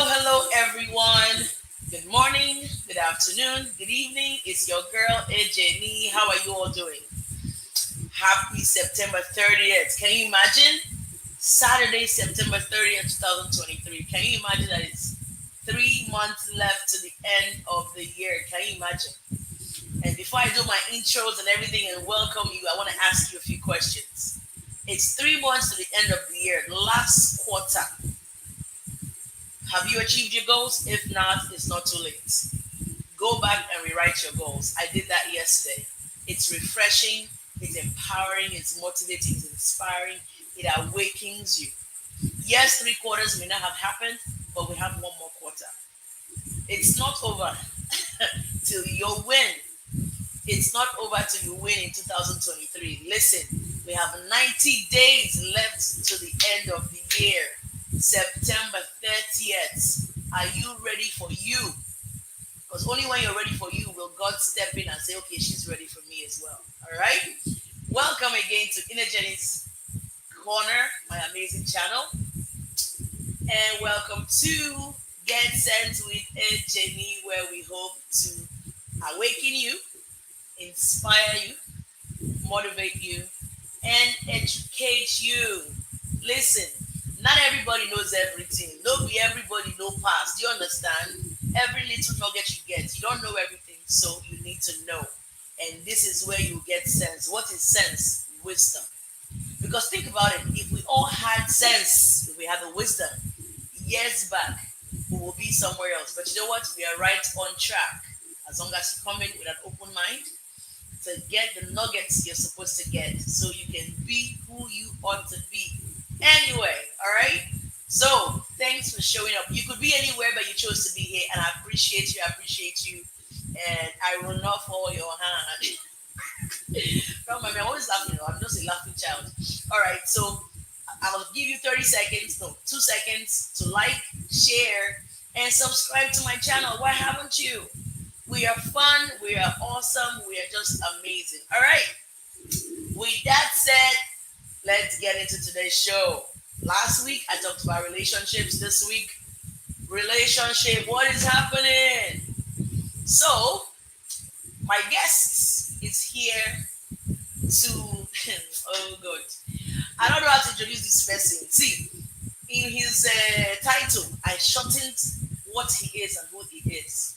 Hello, everyone. Good morning, good afternoon, good evening. It's your girl, AJ. How are you all doing? Happy September 30th. Can you imagine? Saturday, September 30th, 2023. Can you imagine that it's 3 months left to the end of the year? Can you imagine? And before I do my intros and everything and welcome you, I want to ask you a few questions. It's 3 months to the end of the year, last quarter. Have you achieved your goals? If not, it's not too late. Go back and rewrite your goals. I did that yesterday. It's refreshing, it's empowering, it's motivating, it's inspiring, it awakens you. Yes, 3 quarters may not have happened, but we have one more quarter. It's not over till you win. It's not over till you win in 2023. Listen, we have 90 days left to the end of the year. September 30th. Are you ready for you? Because only when you're ready for you will God step in and say, okay, she's ready for me as well. All right? Welcome again to Inner Jenny's Corner, my amazing channel. And welcome to Get Sent with Jenny, where we hope to awaken you, inspire you, motivate you, and educate you. Listen, not everybody knows everything. Don't be everybody know past. Do you understand? Every little nugget you get, you don't know everything, so you need to know. And this is where you get sense. What is sense? Wisdom. Because think about it. If we all had sense, if we had the wisdom, years back, we will be somewhere else. But you know what? We are right on track. As long as you come in with an open mind to get the nuggets you're supposed to get so you can be who you ought to be. Anyway, all right? So, thanks for showing up. You could be anywhere, but you chose to be here, and I appreciate you. I appreciate you. And I will not fall your hand. Don't mind me, I'm always laughing. I'm just a laughing child. All right, so I'll give you 30 seconds, no, 2 seconds to like, share, and subscribe to my channel. Why haven't you? We are fun, we are awesome, we are just amazing. All right, with that said, let's get into today's show. Last week, I talked about relationships. This week, relationship. What is happening? So, my guest is here to. Oh, God. I don't know how to introduce this person. See, in his title, I shortened what he is and who he is.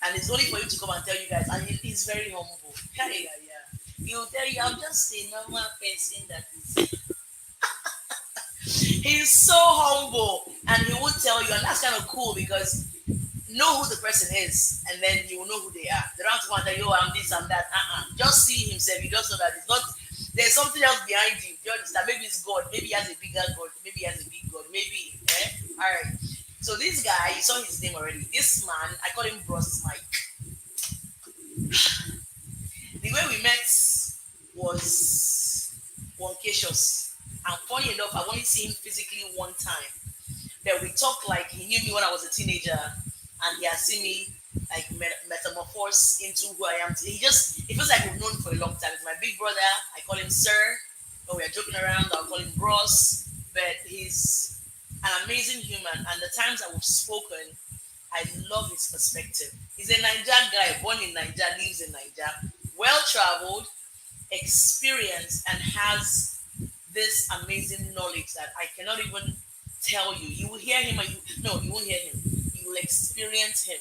And it's only for him to come and tell you guys. And he's very humble. Yeah, yeah, yeah. He'll tell you, I'm just a normal person that is. He's so humble and he will tell you, and that's kind of cool because know who the person is and then you will know who they are. They don't have to come and tell you, oh, I'm this, I'm that. Just see himself. You just know that it's not, there's something else behind you. You understand? Maybe it's God. Maybe he has a bigger God. Maybe he has a big God. Maybe. All right. So this guy, you saw his name already. This man, I call him Bros Mike. The way we met was bonkatious. And funny enough, I've only seen him physically one time. But we talked like he knew me when I was a teenager, and he has seen me like metamorphose into who I am today. It feels like we've known for a long time. He's my big brother. I call him Sir. When we are joking around, I'll call him Bros. But he's an amazing human, and the times that we've spoken, I love his perspective. He's a Niger guy, born in Niger, lives in Niger, well traveled, experienced, and has this amazing knowledge that I cannot even tell you. You will hear him, no, you won't hear him. You will experience him.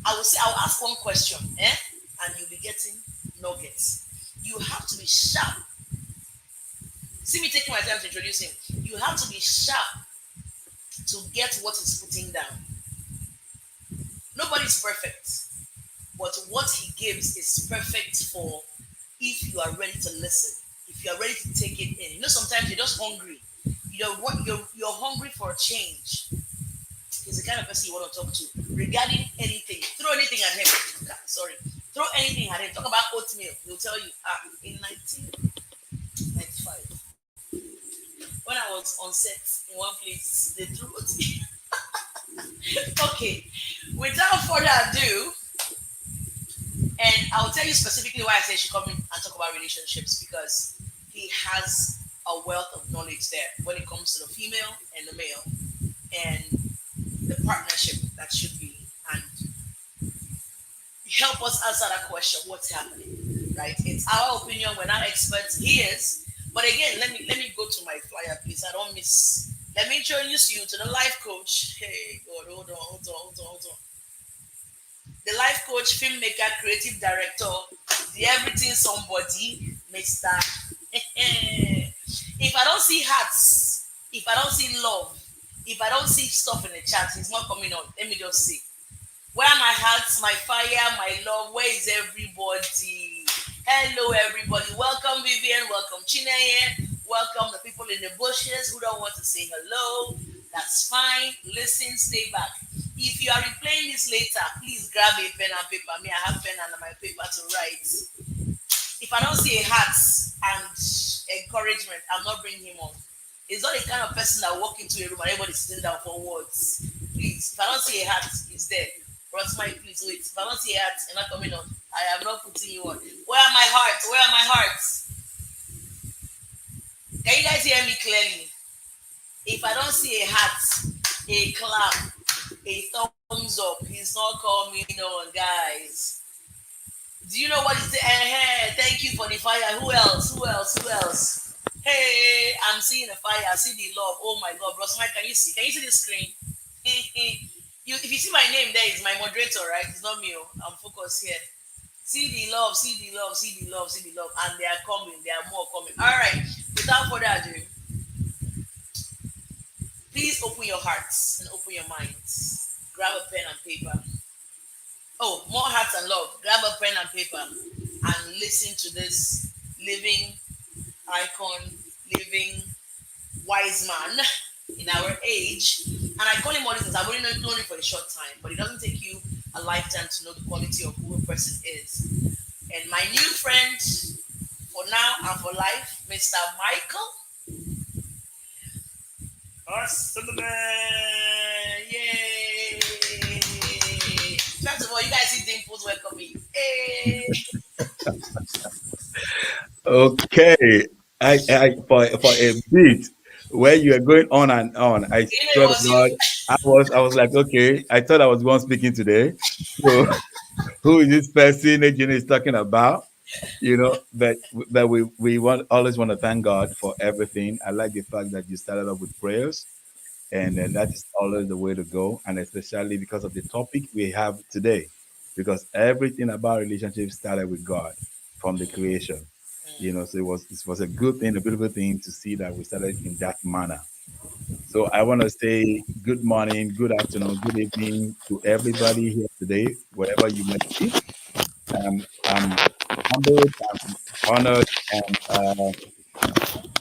I'll ask one question, and you'll be getting nuggets. You have to be sharp. See me taking my time to introduce him. You have to be sharp to get what he's putting down. Nobody's perfect, but what he gives is perfect for if you are ready to listen, if you are ready to take it in. Sometimes you're just hungry. You're hungry for a change. He's the kind of person you want to talk to regarding anything. Throw anything at him. Sorry. Throw anything at him. Talk about oatmeal. He'll tell you, in 1995, when I was on set in one place, they threw oatmeal. Okay. Without further ado, and I'll tell you specifically why I say she come in and talk about relationships, because he has a wealth of knowledge there when it comes to the female and the male. And the partnership that should be, and help us answer that question: what's happening? Right? It's our opinion. We're not experts. He is. But again, let me go to my flyer, please. I don't miss. Let me introduce you to the life coach. Hey, God, hold on. The life coach, filmmaker, creative director, the everything somebody, Mister. If I don't see hearts, if I don't see love, if I don't see stuff in the chat, he's not coming on. Let me just see. Where are my hearts, my fire, my love? Where is everybody? Hello, everybody. Welcome, Vivian. Welcome, Chineye. Welcome the people in the bushes who don't want to say hello. That's fine. Listen, stay back. If you are replaying this later, please grab a pen and paper. Me, I have pen and my paper to write. If I don't see a heart and encouragement, I'm not bringing him on. He's not the kind of person that walk into a room and everybody's sitting down for words. Please, if I don't see a heart, he's there. Rosemary, please wait. If I don't see a heart, you're not coming on. I am not putting you on. Where are my hearts? Where are my hearts? Can you guys hear me clearly? If I don't see a heart, a clap, a thumbs up, he's not coming on, guys. Do you know what is the thank you for the fire. Who else? Who else? Who else? Hey, I'm seeing the fire. I see the love. Oh my god, bro. Mike, can you see? Can you see the screen? If you see my name there, it's my moderator, right? It's not me. Oh. I'm focused here. See the love, see the love, see the love, see the love. And they are coming. There are more coming. Alright. Without further ado, please open your hearts and open your minds. Grab a pen and paper. Oh, more hearts and love. Grab a pen and paper and listen to this living icon, living wise man in our age. And I call him all this because I've only known him for a short time, but it doesn't take you a lifetime to know the quality of who a person is. And my new friend for now and for life, Mr. Michael. Awesome. Yay! First of all, you guys see Dimples welcoming. Hey! Okay, for a bit where you are going on and on, I You know, it swear to was God, you. I was like, okay, I thought I was the one speaking today. So who is this person Ejini is talking about? But we want always want to thank God for everything. I like the fact that you started off with prayers, and that is always the way to go, and especially because of the topic we have today, because everything about relationships started with God from the creation. So it was a good thing, a beautiful thing to see that we started in that manner. So I want to say good morning, good afternoon, good evening to everybody here today, wherever you may be. I'm humbled, I'm honored, and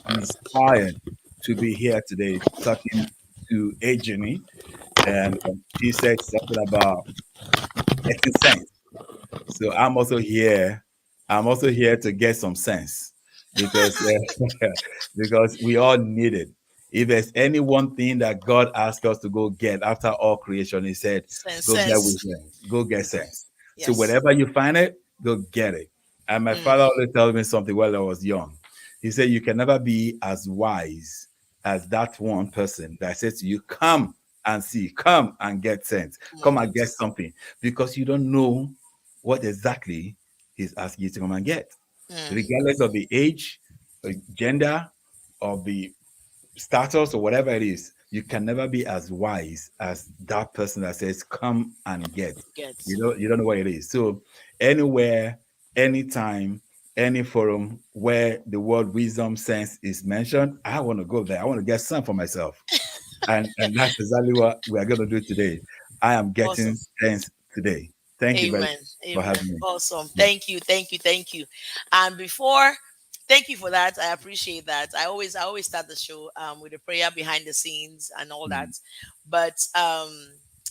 I'm inspired to be here today talking to Ajani, and she said something about getting sense. So I'm also here. I'm also here to get some sense because because we all need it. If there's any one thing that God asked us to go get after all creation, He said, "Go get Sense. wisdom, go get sense." So Yes. wherever you find it, go get it. And my father Mm, always told me something while I was young. He said, "You can never be as wise as that one person that says to you, 'Come and see, come and get sense, come on, come and get get it. something,' because you don't know what exactly he's asking you to come and get, Mm, regardless of the age, gender, or the status, or whatever it is. You can never be as wise as that person that says, 'Come and get.'" get. You don't know what it is. So anywhere, anytime, any forum where the word wisdom sense is mentioned, I want to go there. I want to get some for myself. And that's exactly what we are going to do today. I am Awesome. getting sense today. Thank you very Amen. much for Amen. having me. Awesome. Yeah. Thank you. Thank you. Thank you. And before, thank you for that. I appreciate that. I always start the show with a prayer behind the scenes and all Mm. that. But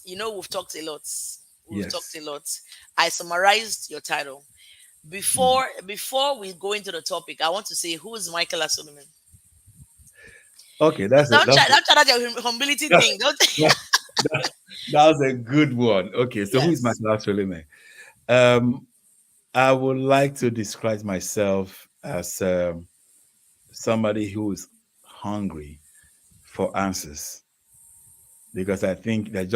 we've talked a lot. We've talked Yes. a lot. I summarized your title. Mm. Before we go into the topic, I want to say who is Michael Solomon. Okay, that's it. Don't try, don't try that your humility That, thing. Don't. that, that was a good one. Okay, so who is my Yes. class really, man? Um, I would like to describe myself as somebody who is hungry for answers. because I think there's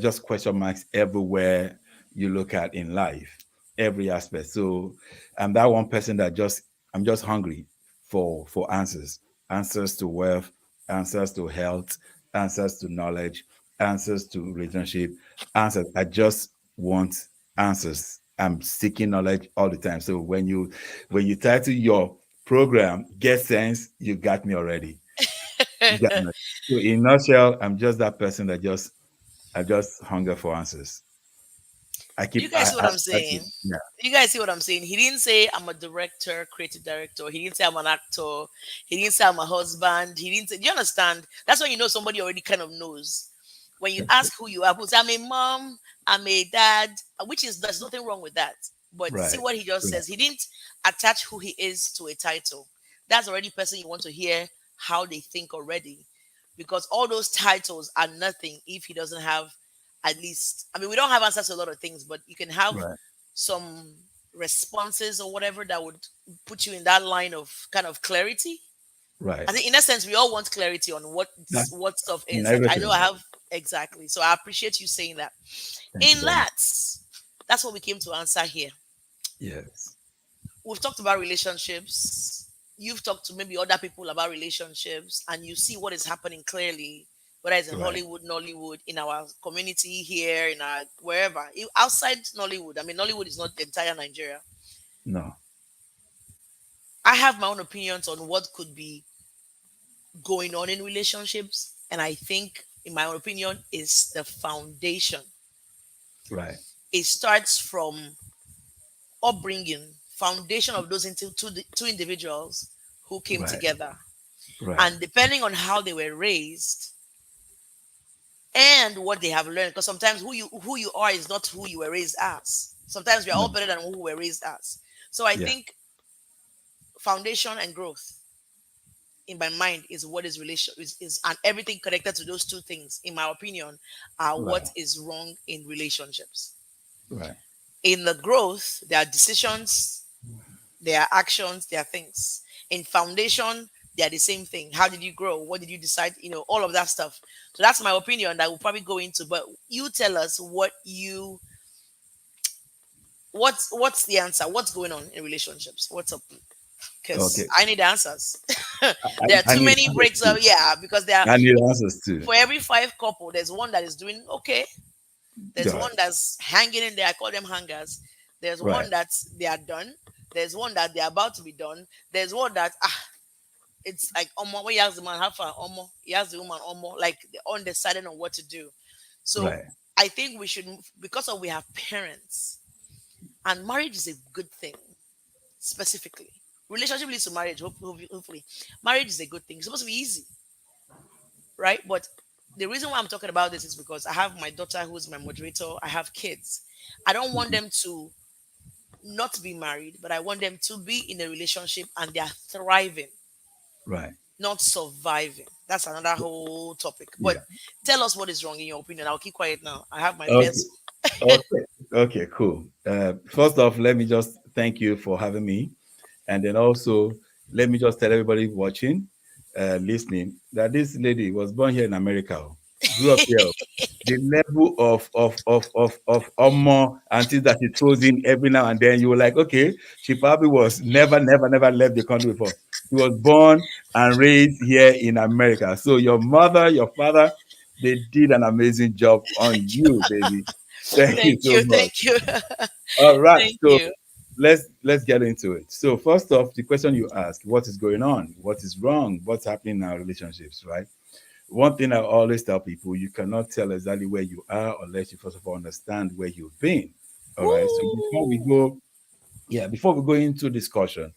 just question marks everywhere you look at in life, every aspect. So I'm that one person that just I'm just hungry for answers, answers to wealth, answers to health, answers to knowledge, answers to relationship, answers. I just want answers. I'm seeking knowledge all the time. So when you title your program "Get Sense," you got me already. You got me. So in a nutshell, I'm just that person that just I just hunger for answers. I You keep guys see what I'm I keep saying? yeah, You guys see what I'm saying? He didn't say I'm a director, creative director. He didn't say I'm an actor. He didn't say I'm a husband. He didn't say, do you understand? That's when you know somebody already kind of knows. When you ask who you are, people say, I'm a mom, I'm a dad, which is, there's nothing wrong with that. But see right, what he just right, says. He didn't attach who he is to a title. That's already person you want to hear how they think already. Because all those titles are nothing if he doesn't have at least, I mean, we don't have answers to a lot of things, but you can have right, some responses or whatever that would put you in that line of kind of clarity. I right. think in essence we all want clarity on That's what stuff in is. Like I know I everything. have exactly. So I appreciate you saying that. Thank you In very much. that, that's what we came to answer here. Yes. We've talked about relationships. You've talked to maybe other people about relationships, and you see what is happening clearly, whether it's in Right. Hollywood, Nollywood, in our community here, in our wherever. Outside Nollywood, I mean, Nollywood is not the entire Nigeria. No. I have my own opinions on what could be going on in relationships, and I think, in my own opinion, is the foundation. Right. It starts from upbringing, foundation of those two individuals who came Right. together. Right. And depending on how they were raised and what they have learned, because sometimes who you are is not who you were raised as. Sometimes we are No. all better than who we were raised as. So I Yeah. think foundation and growth in my mind is what is relation is and everything connected to those two things, in my opinion, are what Right. is wrong in relationships. Right. In the growth, there are decisions, there are actions, there are things. In foundation, they are the same thing. How did you grow? What did you decide? All of that stuff. So that's my opinion that we'll probably go into. But you tell us what's the answer? What's going on in relationships? What's up? Because Okay. I need answers. There are I too need many answers breaks up. too. Yeah, because there are, I need answers too. for every five couple, there's one that is doing okay. There's one God. that's hanging in there. I call them hangers. There's Right. one that they are done. There's one that they're about to be done. There's one that it's like almost when you ask the man how far almost he asks the woman almost like they're undecided on what to do. So Right. I think we should, because of we have parents, and marriage is a good thing specifically. Relationship leads to marriage, hopefully. Marriage is a good thing. It's supposed to be easy, right? But the reason why I'm talking about this is because I have my daughter who's my moderator. I have kids. I don't want Mhm. them to not be married, but I want them to be in a relationship and they are thriving, Right. not surviving. That's another whole topic. But Yeah. tell us what is wrong in your opinion. I'll keep quiet now. I have my Okay. pencil. Okay. Okay. Cool. First off, let me just thank you for having me. And then also, let me just tell everybody watching, listening, that this lady was born here in America, oh, grew up here. Oh. The level of and things that she throws in every now and then, you were like, okay, she probably was never left the country before. She was born and raised here in America. So your mother, your father, they did an amazing job on you, baby. Thank you Thank so you. much. Thank you. All right. Thank So you. let's get into it. So first off, the question you ask, what is going on? What is wrong? What's happening in our relationships, right? One thing I always tell people, you cannot tell exactly where you are unless you first of all understand where you've been. All right. So Woo. before we go into discussion,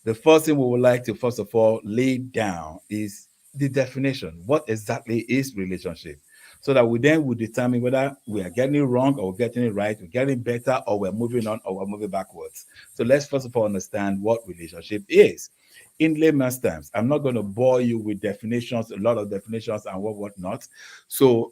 the first thing we would like to first of all lay down is the definition. What exactly is relationship? So that we then will determine whether we are getting it wrong or we're getting it right, we're getting better or we're moving on or we're moving backwards. So let's first of all understand what relationship is. In layman's terms, I'm not going to bore you with definitions, a lot of definitions and what not. So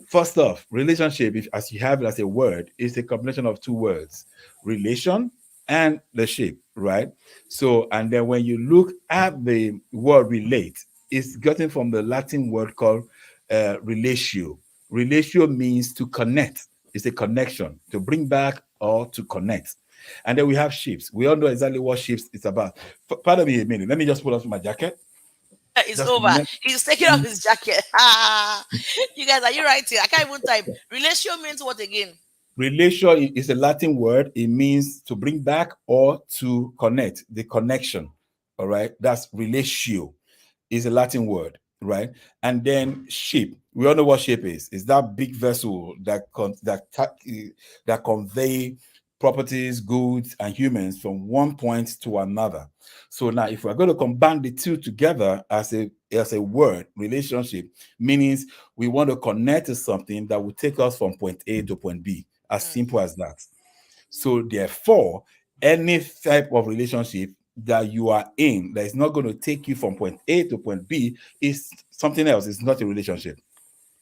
first off, relationship, if as you have it as a word, is a combination of two words, relation and the shape, right? So, and then when you look at the word relate, it's gotten from the Latin word called relatio. Relatio means to connect. It's a connection, to bring back or to connect. And then we have shapes. We all know exactly what shapes it's about. Pardon me a minute. Let me just pull off my jacket. It's Just a over. minute. He's taking off his jacket. Ah, you guys, are you writing? I can't even type. Relation means what again? Relatio is a Latin word. It means to bring back or to connect, the connection. All right. That's relatio. Is a Latin word, right? And then shape. We all know what shape is. It's that big vessel that convey properties, goods, and humans from one point to another. So now, if we're going to combine the two together as a word, relationship means we want to connect to something that will take us from point A to point B. As Mm, simple as that. So therefore, any type of relationship that you are in that is not going to take you from point A to point B is something else. It's not a relationship.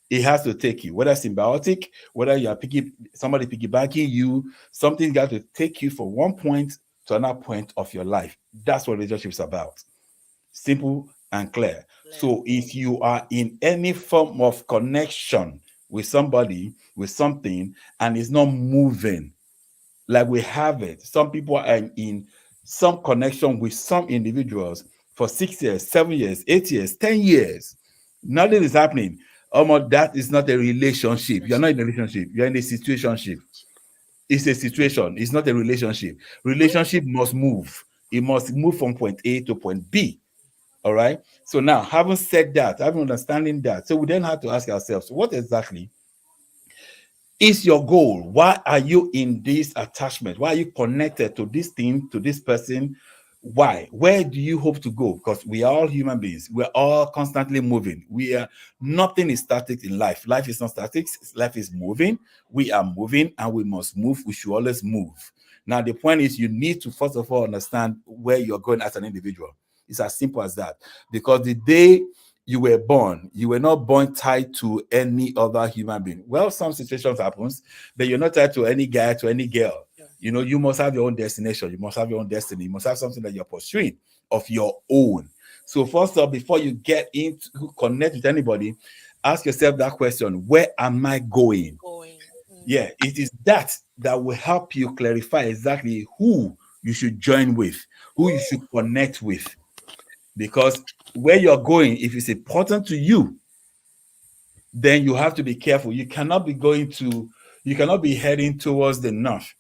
It has to take you, whether symbiotic, whether you are somebody piggybacking you, something got to take you from one point to another point of your life. That's what relationship is about. Simple and clear. clear. So if you are in any form of connection with somebody, with something, and it's not moving, like we have it. Some people are in some connection with some individuals for 6 years, 7 years, 8 years, 10 years. Nothing is happening. Almost that is not a relationship. You're not Relationship. in a relationship, you're in a situationship. It's a situation, it's not a relationship. Relationship must move. It must move from point A to point B. All right. So now, having said that, having understanding that, so we then have to ask ourselves, what exactly is your goal? Why are you in this attachment? Why are you connected to this thing, to this person? Why? Where do you hope to go? Because we are all human beings. We're all constantly moving. We are Nothing is static in life. Life is not static. Life is moving. We are moving and we must move. We should always move. Now, the point is you need to first of all understand where you're going as an individual. It's as simple as that. Because the day you were not born tied to any other human being. Well, some situations happens, but you're not tied to any guy, to any girl. Yeah. You must have your own destination. You must have your own destiny. You must have something that you're pursuing of your own. So first off, before you get into connect with anybody, ask yourself that question: where am I going? Going. Yeah, it is that will help you clarify exactly who you should join with, who you should connect with, because where you're going, if it's important to you, then you have to be careful. You cannot be heading towards the north,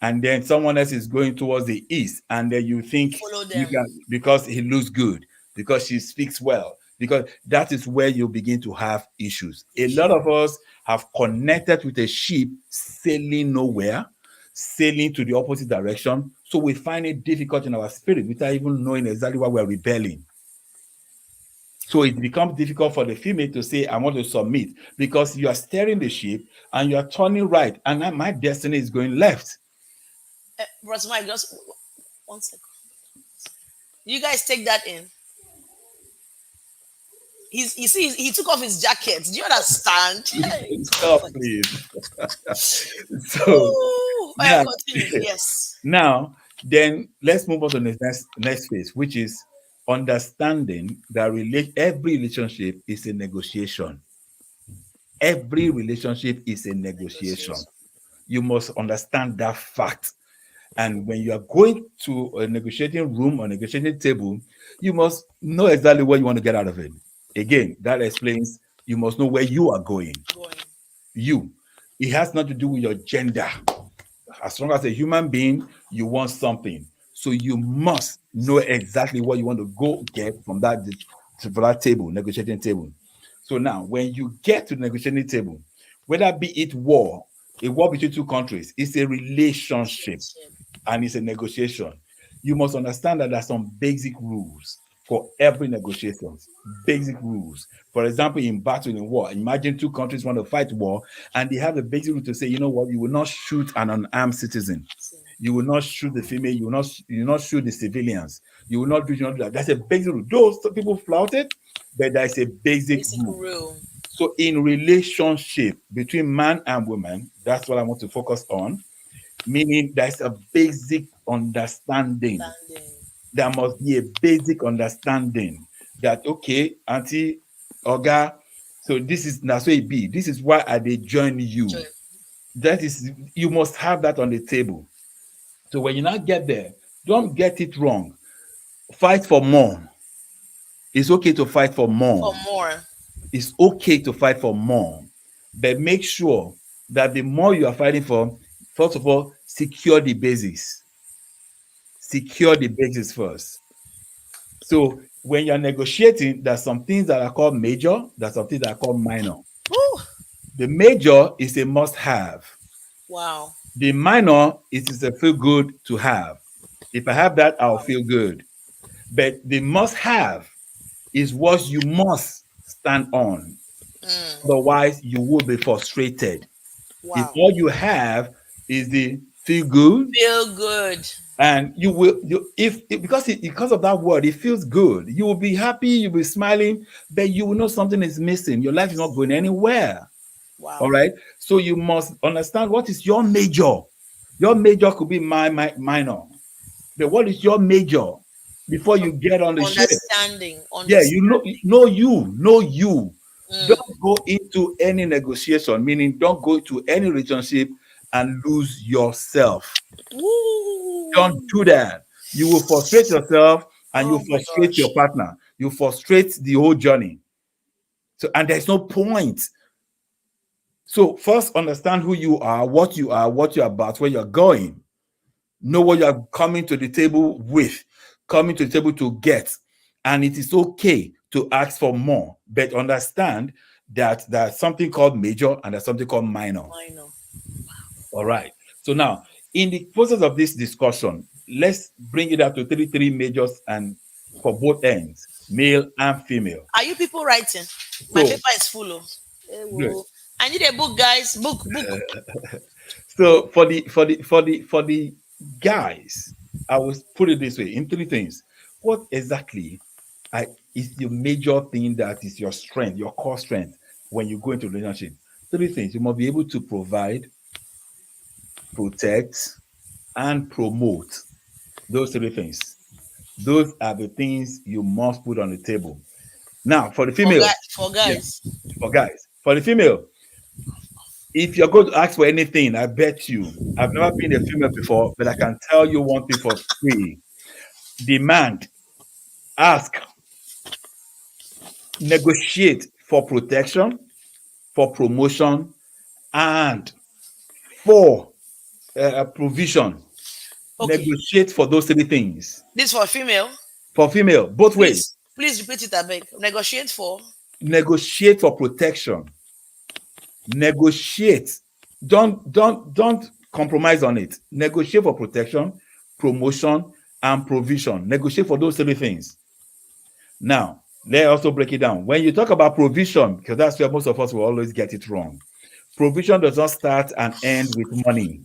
and then someone else is going towards the east, and then you think Follow you them. can, because he looks good, because she speaks well, because that is where you begin to have issues. A lot of us have connected with a ship sailing nowhere, sailing to the opposite direction. So we find it difficult in our spirit without even knowing exactly why we're rebelling. So it becomes difficult for the female to say, I want to submit, because you are steering the ship and you are turning right, and now my destiny is going left. Bros Mike, just 1 second. You guys take that in. You see, he took off his jacket. Do you understand? Hey, Stop, God. please. So Ooh. now, Continue. Yes. now, then let's move on to the next phase, which is understanding that every relationship is a negotiation. Every relationship is a negotiation. Negotiation. You must understand that fact. And when you are going to a negotiating room or negotiating table, you must know exactly what you want to get out of it. Again, that explains you must know where you are going. Going. You. It has nothing to do with your gender. As long as a human being, you want something. So you must know exactly what you want to go get from that table, negotiating table. So now, when you get to the negotiating table, whether be it war, a war between two countries, it's a relationship Relationship. and it's a negotiation. You must understand that there are some basic rules for every negotiation. Basic rules. For example, in battle, in war, imagine two countries want to fight war, and they have a basic rule to say, you know what, you will not shoot an unarmed citizen. You will not shoot the female. You will not shoot the civilians. You will not do, you not do that. That's a basic rule. Those people flout it, but there is a basic Basic rule. rule. So in relationship between man and woman, that's what I want to focus on. Meaning there's a basic understanding. Standing. There must be a basic understanding that, okay, Auntie, Oga, So this is now so it be. This is why I they join you. Joy. That is, you must have that on the table. So when you now get there, don't get it wrong. Fight for more. It's okay to fight for For more. more. It's okay to fight for more. But make sure that the more you are fighting for, first of all, secure the basis. Secure the basis first. So when you're negotiating, there's some things that are called major, there's some things that are called minor. Woo. The major is a must have. Wow. The minor is a feel good to have. If I have that, I'll feel good. But the must have is what you must stand on. Mm. Otherwise, you will be frustrated. If Wow. all you have is the feel good, Feel good. and you will you if because of that word, it feels good. You will be happy, you'll be smiling, but you will know something is missing. Your life is not going anywhere. All Wow. right. So you must understand what is your major. Your major could be my minor. But what is your major before you get on the ship? Understanding. Yeah, you Understanding. know you. Mm. Don't go into any negotiation, meaning don't go into any relationship and lose yourself. Don't Woo. do that. You will frustrate yourself and you Oh my frustrate gosh. your partner. You frustrate the whole journey. So, and there's no point. So, first understand who you are, what you're about, where you're going. Know what you're coming to the table with, coming to the table to get. And it is okay to ask for more, but understand that there's something called major and there's something called minor. I know. All right. So now, in the process of this discussion, let's bring it up to three majors and for both ends, male and female. Are you people writing? My paper So is full. Oh. Eh, good. whoa. I need a book, guys. Book. So for the guys, I will put it this way in three things. What exactly is the major thing that is your strength, your core strength when you go into a relationship? Three things. You must be able to provide, protect, and promote. Those three things. Those are the things you must put on the table. Now, for the For female, guys. For yeah, guys. for guys, for the female, if you're going to ask for anything, I bet you, I've never been a female before, but I can tell you one thing for free. Demand, ask, negotiate for protection, for promotion, and for provision. Okay. Negotiate for those three things. This for female. For female, both ways. Please repeat it. I beg. Negotiate for. Negotiate for protection. Negotiate. Don't compromise on it. Negotiate for protection, promotion, and provision. Negotiate for those three things. Now, let's also break it down. When you talk about provision, because that's where most of us will always get it wrong. Provision does not start and end with money.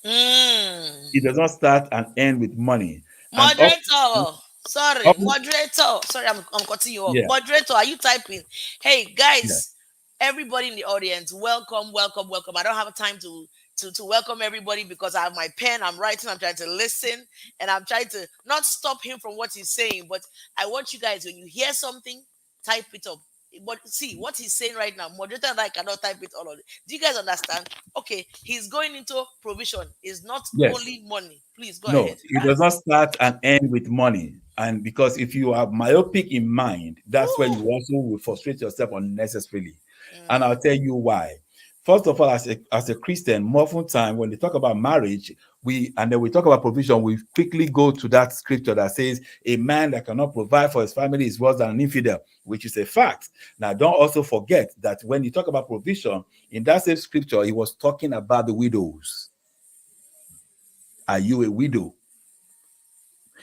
It Mm. does not start and end with money. And up, Moderator. Sorry, up moderator. Sorry, I'm cutting you off. yeah, Moderator, are you typing? Hey yeah, guys, everybody in the audience, welcome. I don't have time to welcome everybody because I have my pen. I'm writing. I'm trying to listen, and I'm trying to not stop him from what he's saying. But I want you guys, when you hear something, type it up. But see what he's saying right now. Moderator and I cannot type it all of it. Do you guys understand? Okay, he's going into provision. It's not yes. only money. Please go No, ahead. it does not start and end with money. And because if you are myopic in mind, that's where Woo. you also will frustrate yourself unnecessarily. And I'll Mm, tell you why. First of all, as a Christian, more often time when they talk about marriage, and then we talk about provision, we quickly go to that scripture that says a man that cannot provide for his family is worse than an infidel, which is a fact. Now, don't also forget that when you talk about provision, in that same scripture, he was talking about the widows. Are you a widow?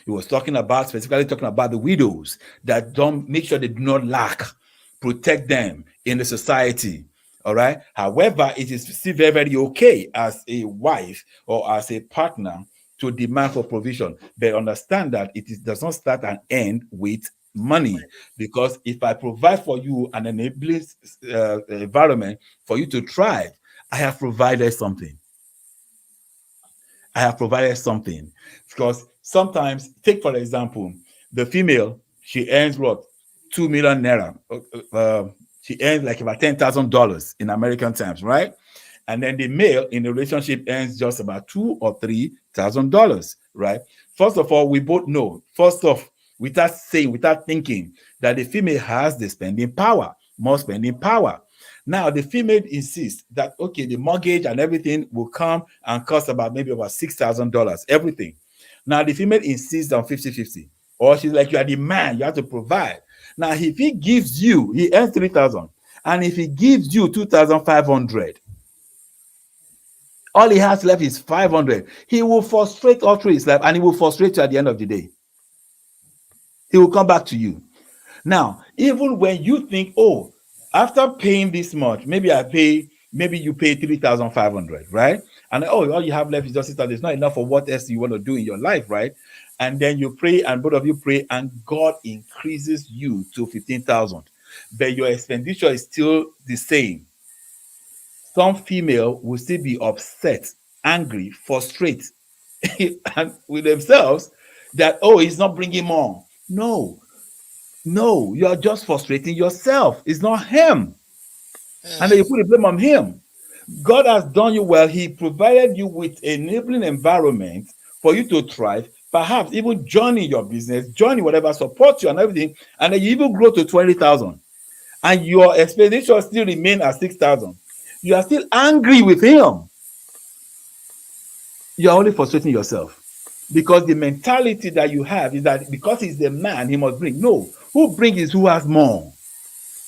He was talking about, specifically talking about the widows that don't make sure they do not lack, protect them in the society. All right. However, it is still very, very okay as a wife or as a partner to demand for provision. But understand that does not start and end with money. Because if I provide for you an enabling environment for you to thrive, I have provided something. I have provided something. Because sometimes, take for example, the female, she earns what? 2 million naira. She earns like about $10,000 in American terms, right? And then the male in the relationship earns just about $2,000 or $3,000, right? First of all, we both know, first off, without saying, without thinking, that the female has the spending power, more spending power. Now, the female insists that, okay, the mortgage and everything will come and cost about maybe about $6,000, everything. Now, the female insists on 50-50, or she's like, you are the man, you have to provide. Now, if he gives you, he earns 3,000, and if he gives you 2,500, all he has left is 500. He will frustrate all through his life, and he will frustrate you at the end of the day. He will come back to you. Now, even when you think, oh, after paying this much, maybe you pay 3,500, right? And oh, all you have left is just 6,000. It's not enough for what else you want to do in your life, right? And then you pray, and both of you pray, and God increases you to 15,000. But your expenditure is still the same. Some female will still be upset, angry, frustrated, and with themselves that, oh, he's not bringing more. No, no, you are just frustrating yourself. It's not him. And then you Mm. put the blame on him. God has done you well. He provided you with enabling environment for you to thrive, perhaps even joining your business, joining whatever, support you and everything, and then you even grow to 20,000. And your expenditure still remain at 6,000. You are still angry with him. You are only frustrating yourself. Because the mentality that you have is that because he's the man, he must bring. No, who brings is who has more.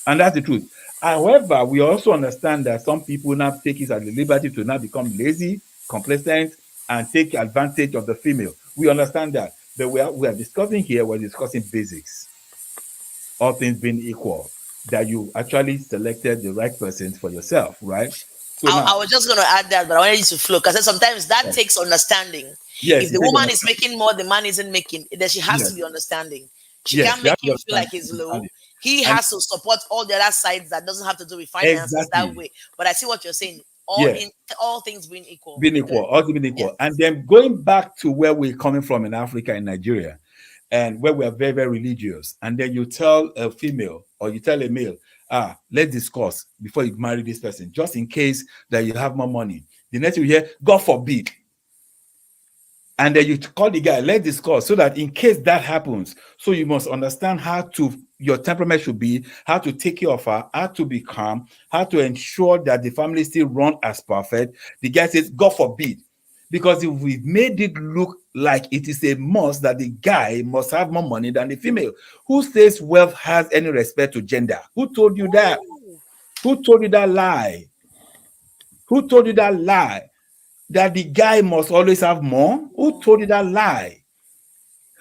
And that's the truth. However, we also understand that some people now take it as a liberty to now become lazy, complacent, and take advantage of the female. We understand that. But we are discussing here, we're discussing basics. All things being equal, that you actually selected the right person for yourself, right? So I now, was just going to add that, but I wanted you to flow because sometimes that yes, takes understanding. yes, If you the take woman is understanding. making more, the man isn't making, then she has to Yes, be understanding. She yes, can't you make have to him feel like he's understand low. it. He And has to support all the other sides that doesn't have to do with finances that exactly, way. But I see what you're saying. All yeah, in all things being equal. being Good. equal, also being Yes. equal. And then going back to where we're coming from in Africa, in Nigeria, and where we are very, very religious. And then you tell a female or you tell a male, let's discuss before you marry this person, just in case that you have more money. The next thing you hear, God forbid. And then you call the guy, let's discuss, so that in case that happens, so you must understand how to your temperament should be, how to take care of her, how to be calm, how to ensure that the family still run as perfect. The guy says, God forbid. Because if we made it look like it is a must that the guy must have more money than the female, who says wealth has any respect to gender? Who told you that? Ooh. Who told you that lie? Who told you that lie? That the guy must always have more? Who told you Mhm. that lie?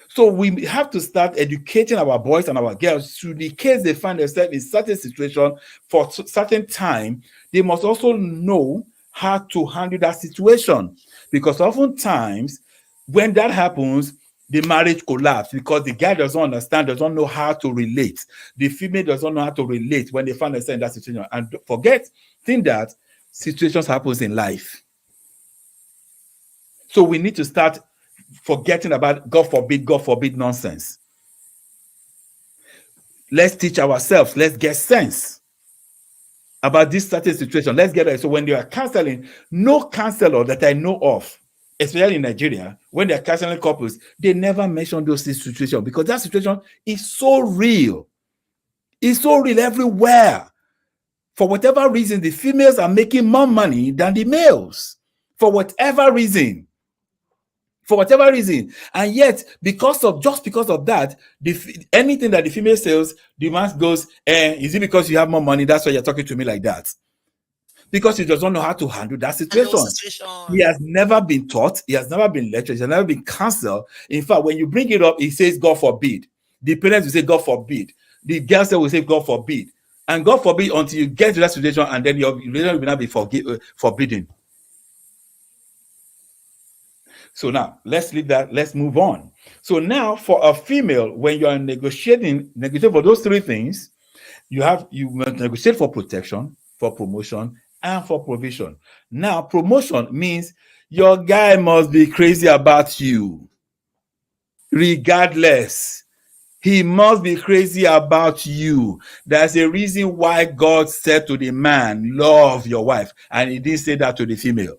So we have to start educating our boys and our girls to the case they find themselves in certain situation for certain time, they must also know how to handle that situation. Because oftentimes when that happens, the marriage collapse because the guy doesn't understand, doesn't know how to relate. The female doesn't know how to relate when they find themselves in that situation. And forget, think that situations happens in life. So we need to start forgetting about God forbid nonsense. Let's teach ourselves. Let's get sense about this certain situation. Let's get it. So when they are counseling, no counselor that I know of, especially in Nigeria, when they're counseling couples, they never mention those situations because that situation is so real. It's so real everywhere. For whatever reason, the females are making more money than the males. For whatever reason. For whatever reason, and yet because of that, anything that the female sells, the man goes, is it because you have more money, that's why you're talking to me like that? Because he doesn't know how to handle that And no situation. He situation. has never been taught, he has never been lectured, he has never been counseled. In fact, when you bring it up, he says God forbid. The parents will say God forbid. The girls will say God forbid. And God forbid until you get to that situation, and then your relationship will not be forbidden. So now let's leave that. Let's move on. So now for a female, when you are negotiating for those three things, you must negotiate for protection, for promotion, and for provision. Now, promotion means your guy must be crazy about you, regardless. He must be crazy about you. There's a reason why God said to the man, love your wife. And he didn't say that to the female.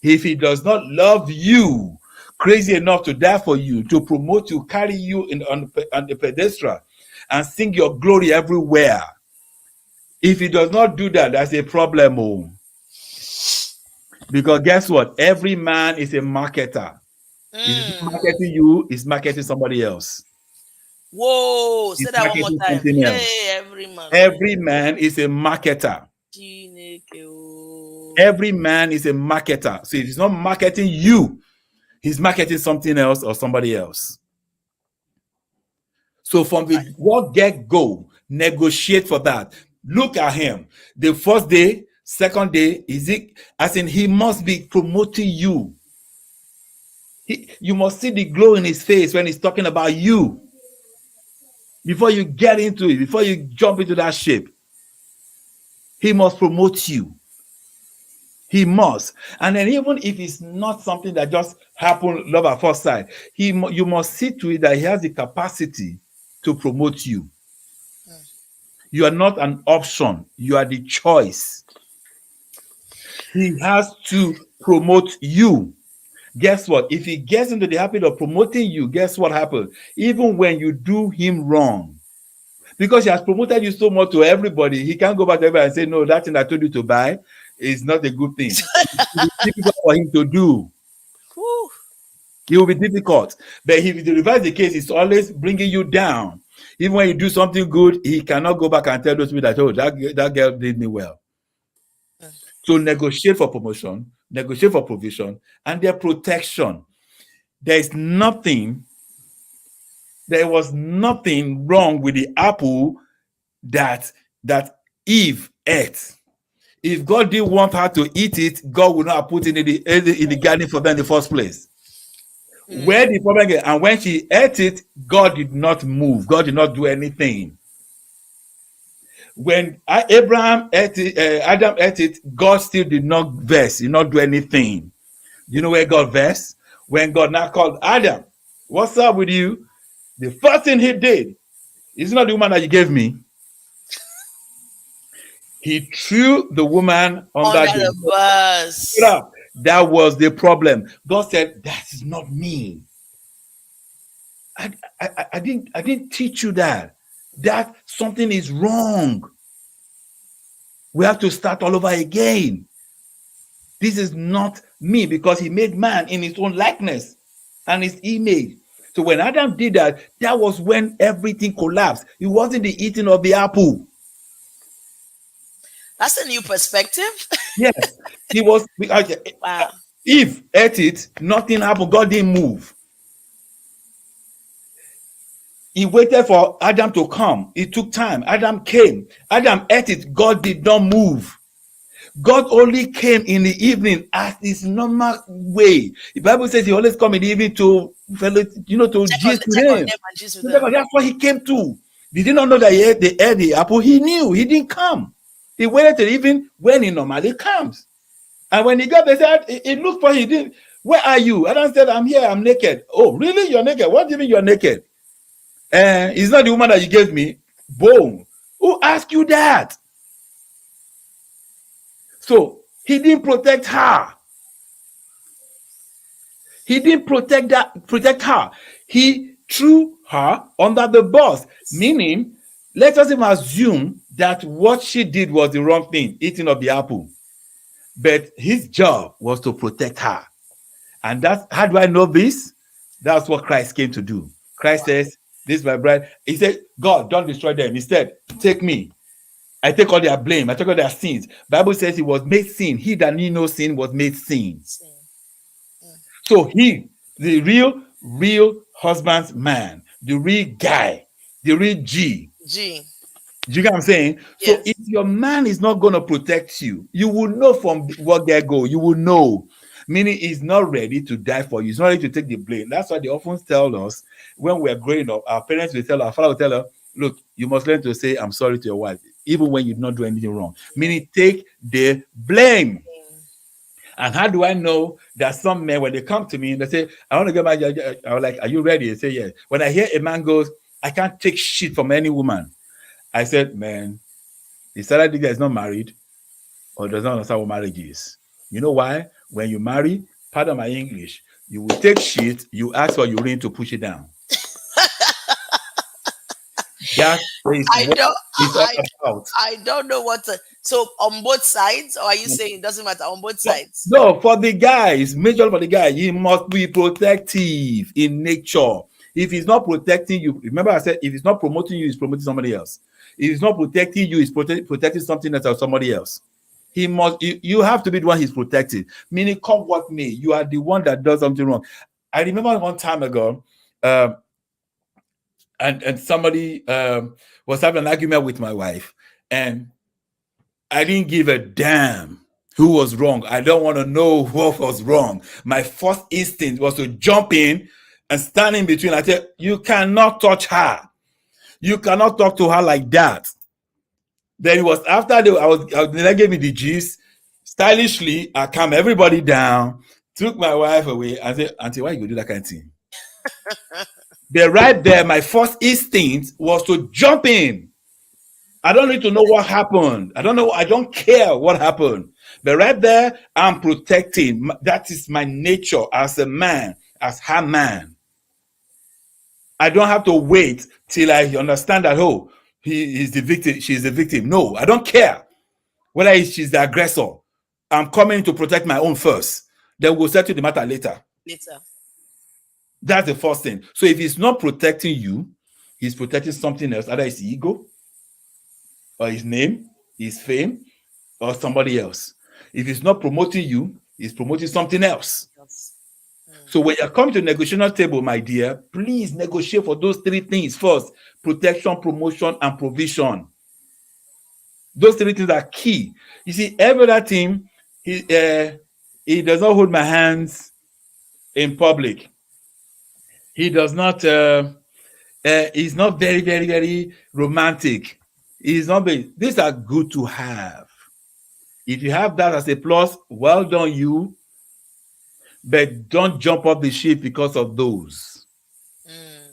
If he does not love you, crazy enough to die for you, to promote you, carry you on the pedestal, and sing your glory everywhere. If he does not do that, that's a problem. Oh. Because guess what? Every man is a marketer. If he's not Mm. marketing you, he's marketing somebody else. Whoa, say He's that one more marketing time. something else. Hey, every man. Oh, Every man is a marketer. Chineke, oh. Every man is a marketer. So if he's not marketing you, he's marketing something else or somebody else. So from the word get go, negotiate for that. Look at him. The first day, second day, is it as in he must be promoting you. You must see the glow in his face when he's talking about you before you get into it, before you jump into that ship. He must promote you. He must. And then even if it's not something that just happened love at first sight, you must see to it that he has the capacity to promote you. You are not an option. You are the choice. He has to promote you. Guess what? If he gets into the habit of promoting you, guess what happens? Even when you do him wrong, because he has promoted you so much to everybody, he can't go back to everybody and say, no, that thing I told you to buy is not a good thing. It's difficult for him to do. Whew. It will be difficult. But if you reverse the case, it's always bringing you down. Even when you do something good, he cannot go back and tell those people that, oh, that girl did me well. So negotiate for promotion, negotiate for provision, and their protection. There was nothing wrong with the apple that Eve ate. If God didn't want her to eat it, God would not have put it in the garden for them in the first place. Where the problem is, and when she ate it, God did not move. God did not do anything. When Abraham ate it, Adam ate it, God still did not vex, did not do anything. You know where God vexed? When God now called Adam, what's up with you? The first thing he did is not the woman that you gave me. He threw the woman under Under the the bus. bus. That was the problem. God said, that is not me. I didn't teach you that. That something is wrong. We have to start all over again. This is not me, because he made man in his own likeness and his image. So when Adam did that, that was when everything collapsed. It wasn't the eating of the apple. That's a new perspective. Yes, he was. Wow. Eve ate it, nothing happened. God didn't move. He waited for Adam to come. It took time. Adam came. Adam ate it. God did not move. God only came in the evening as his normal way. The Bible says he always come in the evening to to gist with Check on him. them and juice with So them. that's what he came to. Did he not know that they ate the apple? He knew. He didn't come. He waited till even when he normally comes. And when he got there, he looked for him. He didn't. Where are you? Adam said, I'm here. I'm naked. Oh, really? You're naked? What do you mean you're naked? It's not the woman that you gave me. Boom. Who asked you that? So he didn't protect her. He didn't protect her. He threw her under the bus. Meaning, let us even assume that what she did was the wrong thing, eating of the apple. But his job was to protect her. And that's how do I know this? That's what Christ came to do. Christ says, this is my bride. He said, God, don't destroy them. Instead, take me. I take all their blame. I take all their sins. Bible says he was made sin. He that knew no sin was made sin. So he, the real husband's man, the real guy, the real G. G. Do you get what I'm saying? So if Yes. your man is not going to protect you, you will know from what get go. You will know. Meaning he's not ready to die for you. He's not ready to take the blame. That's why they often tell us when we're growing up, our parents will tell our father will tell us, look, you must learn to say, I'm sorry to your wife, even when you don't do anything wrong. Meaning take the blame. And how do I know that some men, when they come to me and they say, I want to get my, I was like, are you ready? They say, yes. When I hear a man goes, I can't take shit from any woman. I said, man, it's either the guy is not married or does not understand what marriage is. You know why? When you marry, pardon my English, you will take shit, you ask for urine to push it down. That is I what don't it's all about. I don't know what to, so on both sides, or are you saying it doesn't matter on both sides? No, for the guys, major for the guy, he must be protective in nature. If he's not protecting you, remember I said if he's not promoting you, he's promoting somebody else. If he's not protecting you, he's protecting something else or somebody else. He must. You have to be the one he's protecting. Meaning, come what may, you are the one that does something wrong. I remember one time ago, um, and somebody was having an argument with my wife, and I didn't give a damn who was wrong. I don't want to know what was wrong. My first instinct was to jump in and stand in between. I said, you cannot touch her. You cannot talk to her like that. Then it was after they gave me the gist. Stylishly, I calmed everybody down, took my wife away, and said, Auntie, why you do that kind of thing? Then right there, my first instinct was to jump in. I don't need to know what happened. I don't know. I don't care what happened. But right there, I'm protecting. That is my nature as a man, as her man. I don't have to wait till I understand that, oh, he is the victim, she's the victim. No, I don't care whether she's the aggressor. I'm coming to protect my own first. Then we'll settle the matter later. Later. That's the first thing. So if he's not protecting you, he's protecting something else, either his ego or his name, his fame, or somebody else. If he's not promoting you, he's promoting something else. Yes. So when you come to the negotiation table, my dear, please negotiate for those three things first: protection, promotion, and provision. Those three things are key. You see, every other thing, he does not hold my hands in public. He does not. He's not very, very, very romantic. He's not very. These are good to have. If you have that as a plus, well done, you. But don't jump off the ship because of those. Mm.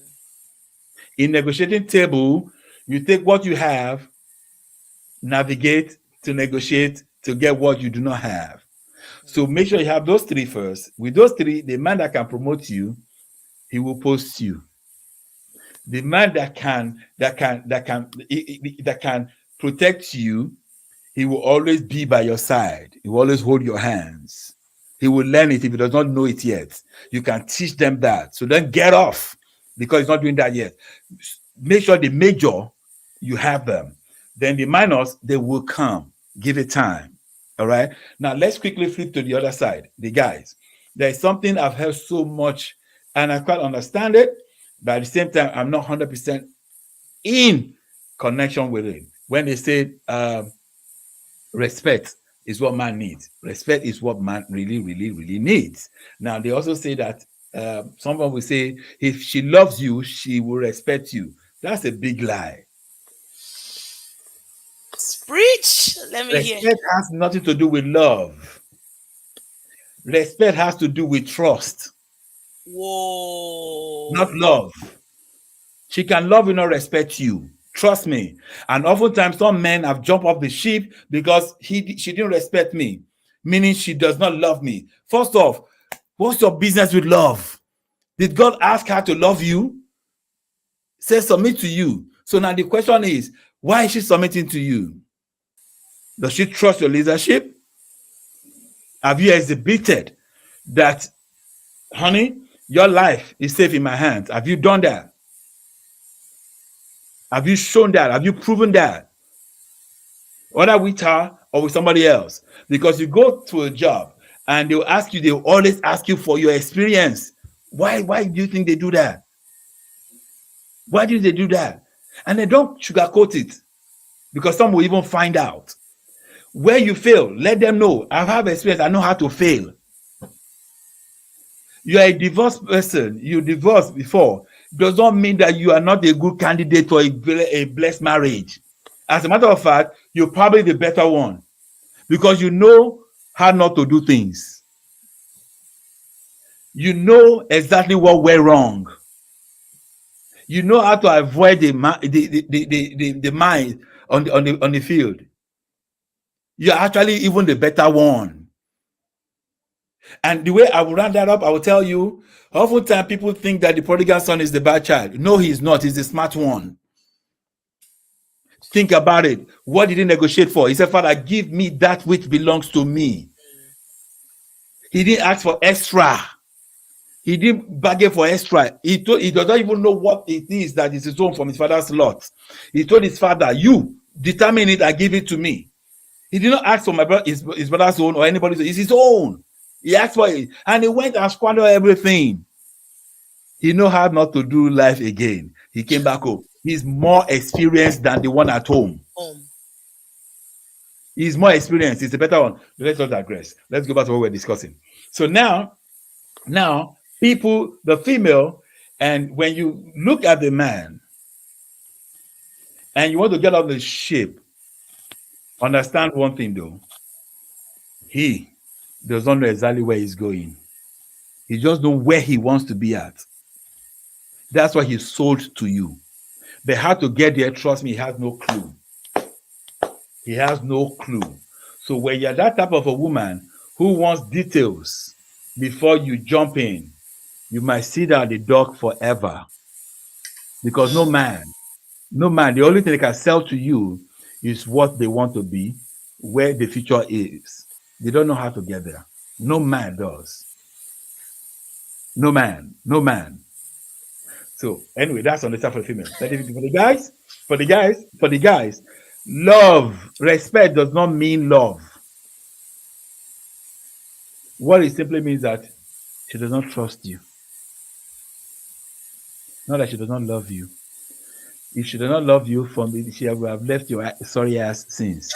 In negotiating table, you take what you have, navigate to negotiate to get what you do not have. So make sure you have those three first. With those three, the man that can promote you, he will post you. The man that can protect you, he will always be by your side. He will always hold your hands. He will learn it if he does not know it yet. You can teach them that. So then get off because he's not doing that yet. Make sure the major, you have them. Then the minors, they will come. Give it time. All right. Now let's quickly flip to the other side. The guys. There's something I've heard so much, and I quite understand it, but at the same time, I'm not 100% in connection with it. When they say respect is what man needs. Respect is what man really, really, really needs. Now, they also say that someone will say, if she loves you, she will respect you. That's a big lie. Preach. Let me hear. Respect has nothing to do with love. Respect has to do with trust, not Whoa. love. She can love you, not respect you. Trust me. And oftentimes, some men have jumped off the ship because she didn't respect me, meaning she does not love me. First off, what's your business with love? Did God ask her to love you? Say submit to you. So now the question is, why is she submitting to you? Does she trust your leadership? Have you exhibited that, honey, your life is safe in my hands? Have you done that? Have you shown that? Have you proven that? Whether with her or with somebody else. Because you go to a job and they'll always ask you for your experience. Why do you think they do that? Why do they do that? And they don't sugarcoat it because some will even find out. Where you fail, let them know. I have experience. I know how to fail. You are a divorced person. You divorced before. Does not mean that you are not a good candidate for a blessed marriage. As a matter of fact, you're probably the better one because you know how not to do things. You know exactly what went wrong. You know how to avoid the mine on the field. You're actually even the better one. And the way I will round that up, I will tell you, oftentimes people think that the prodigal son is the bad child. No, he's not. He's the smart one. Think about it. What did he negotiate for? He said, Father, give me that which belongs to me. He didn't ask for extra. He didn't bargain for extra. He does not even know what it is that is his own from his father's lot. He told his father, you determine it and give it to me. He did not ask for his brother's own or anybody's own. It's his own. He asked for it. And he went and squandered everything. He know how not to do life again. He came back home. He's more experienced than the one at home. He's more experienced. He's a better one. Let's not digress. Let's go back to what we're discussing. So now, people, the female, and when you look at the man and you want to get out the ship, understand one thing though. He does not know exactly where he's going. He just knows where he wants to be at. That's why he sold to you. But how to get there, trust me, he has no clue. He has no clue. So when you're that type of a woman who wants details before you jump in, you might sit at the dock forever. Because no man, the only thing they can sell to you is what they want to be, where the future is. They don't know how to get there. No man does. No man. So anyway, that's on the side for the female. But for the guys, love, respect does not mean love. What it simply means that she does not trust you. Not that she does not love you. If she does not love you, she would have left your sorry ass since.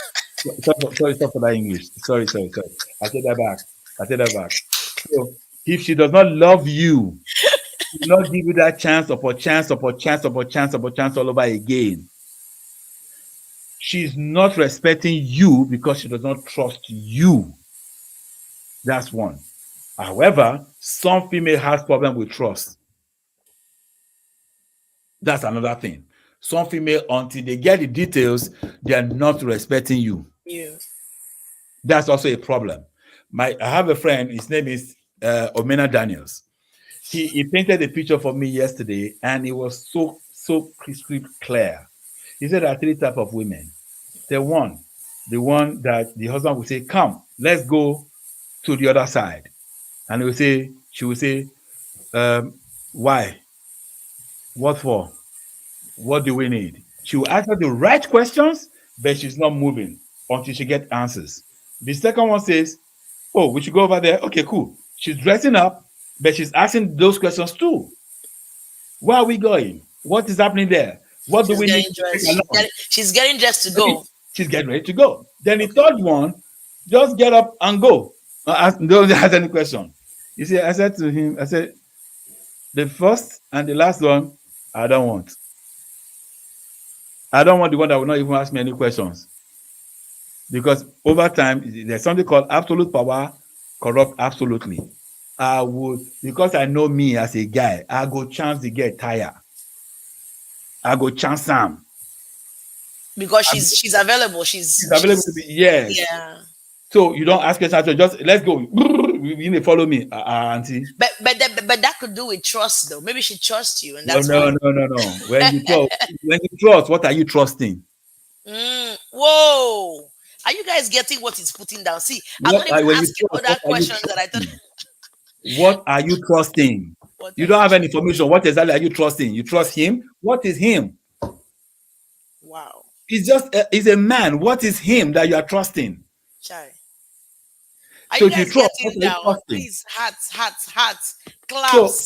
Sorry for that English. Sorry. I take that back. So if she does not love you, she will not give you that chance upon chance all over again. She's not respecting you because she does not trust you. That's one. However, some female has problem with trust. That's another thing. Some female, until they get the details, they are not respecting you. Yeah. That's also a problem. I have a friend, his name is Omena Daniels. He painted a picture for me yesterday, and it was so crystal clear. He said there are three types of women. The one that the husband will say, come, let's go to the other side. And she will say, why? What for? What do we need? She will answer the right questions, but she's not moving until she gets answers. The second one says, oh, we should go over there. Okay, cool. She's dressing up, but she's asking those questions too. Where are we going? What is happening there? What do we need to take along? She's getting dressed to go. She's getting ready to go. Then the third one, just get up and go. Don't ask any question. You see, I said to him, the first and the last one, I don't want. I don't want the one that will not even ask me any questions. Because over time, there's something called absolute power corrupt absolutely. I would, because I know me as a guy, I go chance the girl tire. I go chance Sam. Because she's available. She's available to be, yes. Yeah. So you don't ask questions, just let's go. You need to follow me, auntie. But that could do with trust though. Maybe she trusts you, and that's no. When you trust, what are you trusting? Whoa. Are you guys getting what he's putting down? See, I'm not even asking other questions that I thought. What are you trusting? You don't have any information. What exactly are you trusting? You trust him? What is him? Wow. He's a man. What is him that you are trusting? Chai. Are so you guys trust, getting down? Please, hats, claps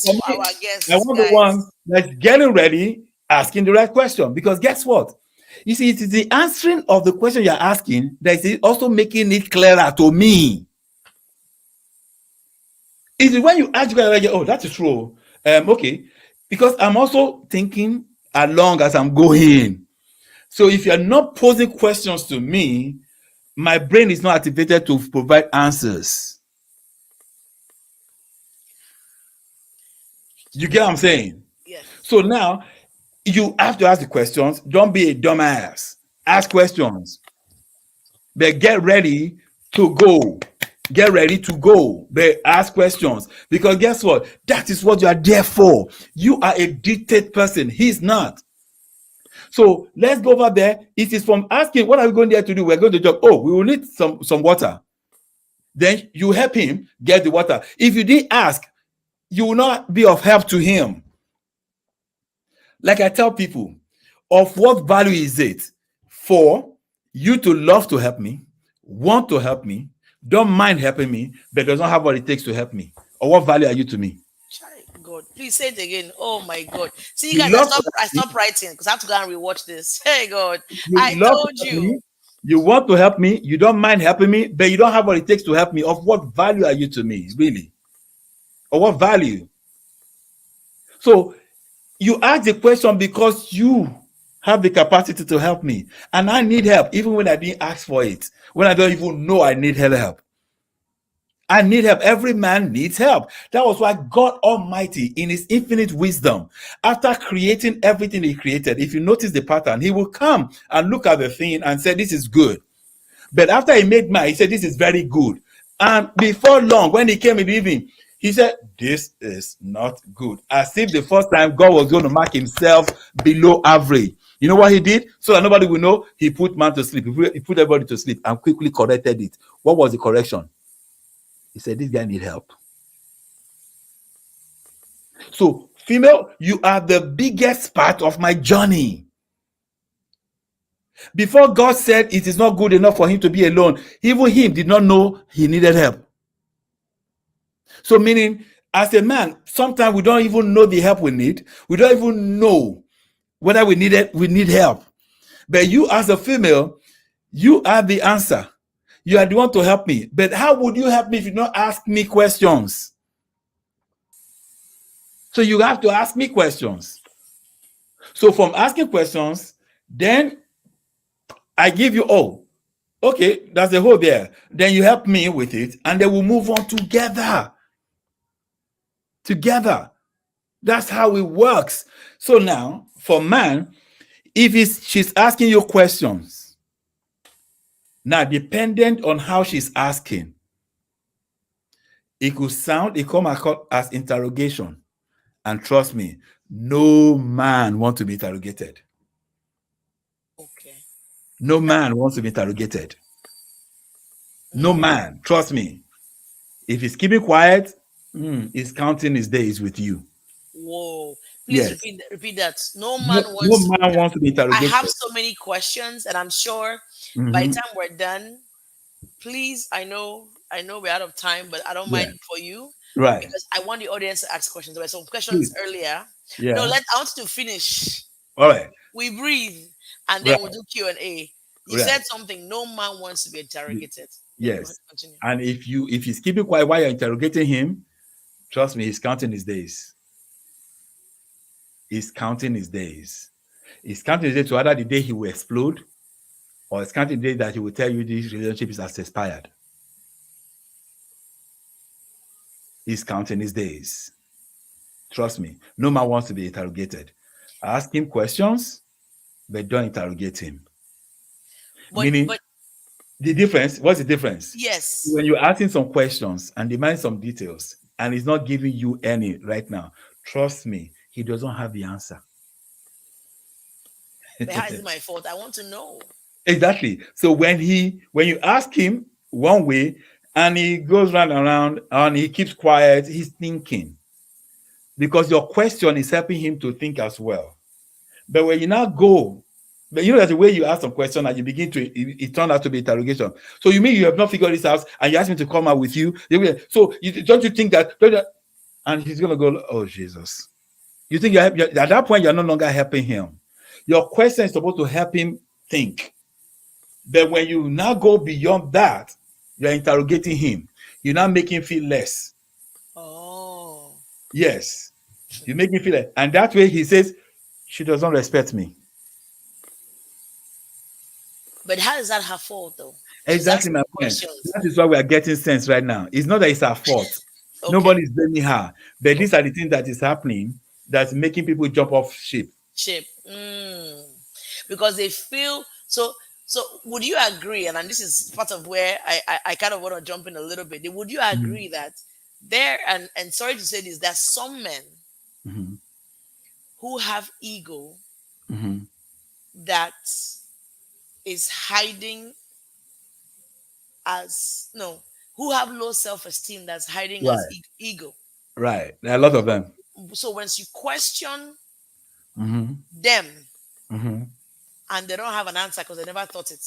so, for our guests. I want the one that's getting ready, asking the right question. Because guess what? You see, it is the answering of the question you're asking that is also making it clearer to me. It is when you ask, oh, that is true. Okay. Because I'm also thinking along as I'm going. So if you're not posing questions to me, my brain is not activated to provide answers. You get what I'm saying? Yes. So now, You have to ask the questions. Don't be a dumbass. Ask questions. But get ready to go. Get ready to go. But ask questions. Because guess what? That is what you are there for. You are a dictated person. He's not. So let's go over there. It is from asking, what are we going there to do? We're going to job. Oh, we will need some water. Then you help him get the water. If you didn't ask, you will not be of help to him. Like I tell people, of what value is it for you to love to help me, want to help me, don't mind helping me, but does not have what it takes to help me? Or what value are you to me? God, please say it again. Oh my God. See, you You guys, love to I help me, stopped writing because I have to go and rewatch this. Hey God, you I love to told help you. me, you want to help me, you don't mind helping me, but you don't have what it takes to help me. Of what value are you to me, really? Or what value? So you ask the question because you have the capacity to help me. And I need help, even when I didn't ask for it, when I don't even know I need help. I need help. Every man needs help. That was why God Almighty, in His infinite wisdom, after creating everything He created, if you notice the pattern, He will come and look at the thing and say, this is good. But after He made man, He said, this is very good. And before long, when He came in the evening, He said, this is not good. As if the first time God was going to mark Himself below average. You know what He did? So that nobody will know, He put man to sleep. He put everybody to sleep and quickly corrected it. What was the correction? He said, this guy need help. So, female, you are the biggest part of my journey. Before God said it is not good enough for him to be alone, even him did not know he needed help. So, meaning, as a man, sometimes we don't even know the help we need. We don't even know whether we need help. But you, as a female, you are the answer. You are the one to help me. But how would you help me if you don't ask me questions? So you have to ask me questions. So from asking questions, then I give you, oh, okay, that's the hole there. Then you help me with it, and then we'll move on together. Together. That's how it works. So now, for man, if she's asking you questions, now dependent on how she's asking, it come across as interrogation. And trust me, no man wants to be interrogated. Okay. No man wants to be interrogated. No man, trust me. If he's keeping quiet, he's counting his days with you. Whoa. Please Yes. repeat that. No man No wants to be man wants to be I interrogated. have so many questions, and I'm sure by the Mhm. time we're done, please, I know we're out of time, but I don't Yeah. mind for you Right. because I want the audience to ask questions. There were some questions Please. earlier. No, Yeah. I want you to finish. All right. We breathe, and then we'll Right. do Q&A. You Right. said something. No man wants to be interrogated. Yeah, go ahead, Yes. continue. And if he's keeping quiet while you're interrogating him, trust me, he's counting his days. He's counting his days. He's counting his days to either the day he will explode, or it's counting the day that he will tell you this relationship is has expired. He's counting his days. Trust me, no man wants to be interrogated. Ask him questions, but don't interrogate him. Meaning, But the difference, what's the difference? yes, When you're asking some questions and demand some details, and he's not giving you any right now, trust me, he doesn't have the answer. but how is it my fault? I want to know. Exactly. So when you ask him one way and he goes round and around and he keeps quiet, he's thinking. Because your question is helping him to think as well. But when you now go, but you know that the way you ask some question and you begin to it turned out to be interrogation. So you mean you have not figured this out and you ask me to come out with you? So don't you think that? And he's gonna go, oh Jesus. You think at that point you're no longer helping him. Your question is supposed to help him think. But when you now go beyond that, you're interrogating him. You now make him feel less. Oh, Yes. You make me feel less. And that way he says, she doesn't respect me. but how is that her fault though? She's Exactly, asking my me friend. questions. That is why we are getting sense right now. It's not that it's our fault. Okay, Nobody's blaming her. But these okay, are the things that is happening that's making people jump off ship. ship. Mm. Because they feel so. So, would you agree? And this is part of where I kind of want to jump in a little bit. Would you Mhm, agree that there, and sorry to say this, that some men mhm, who have ego mhm. that is hiding as no, who have low self-esteem that's hiding as Right, ego. right. There are a lot of So, them. so once you question Hmm. them Hmm. and they don't have an answer because they never thought it,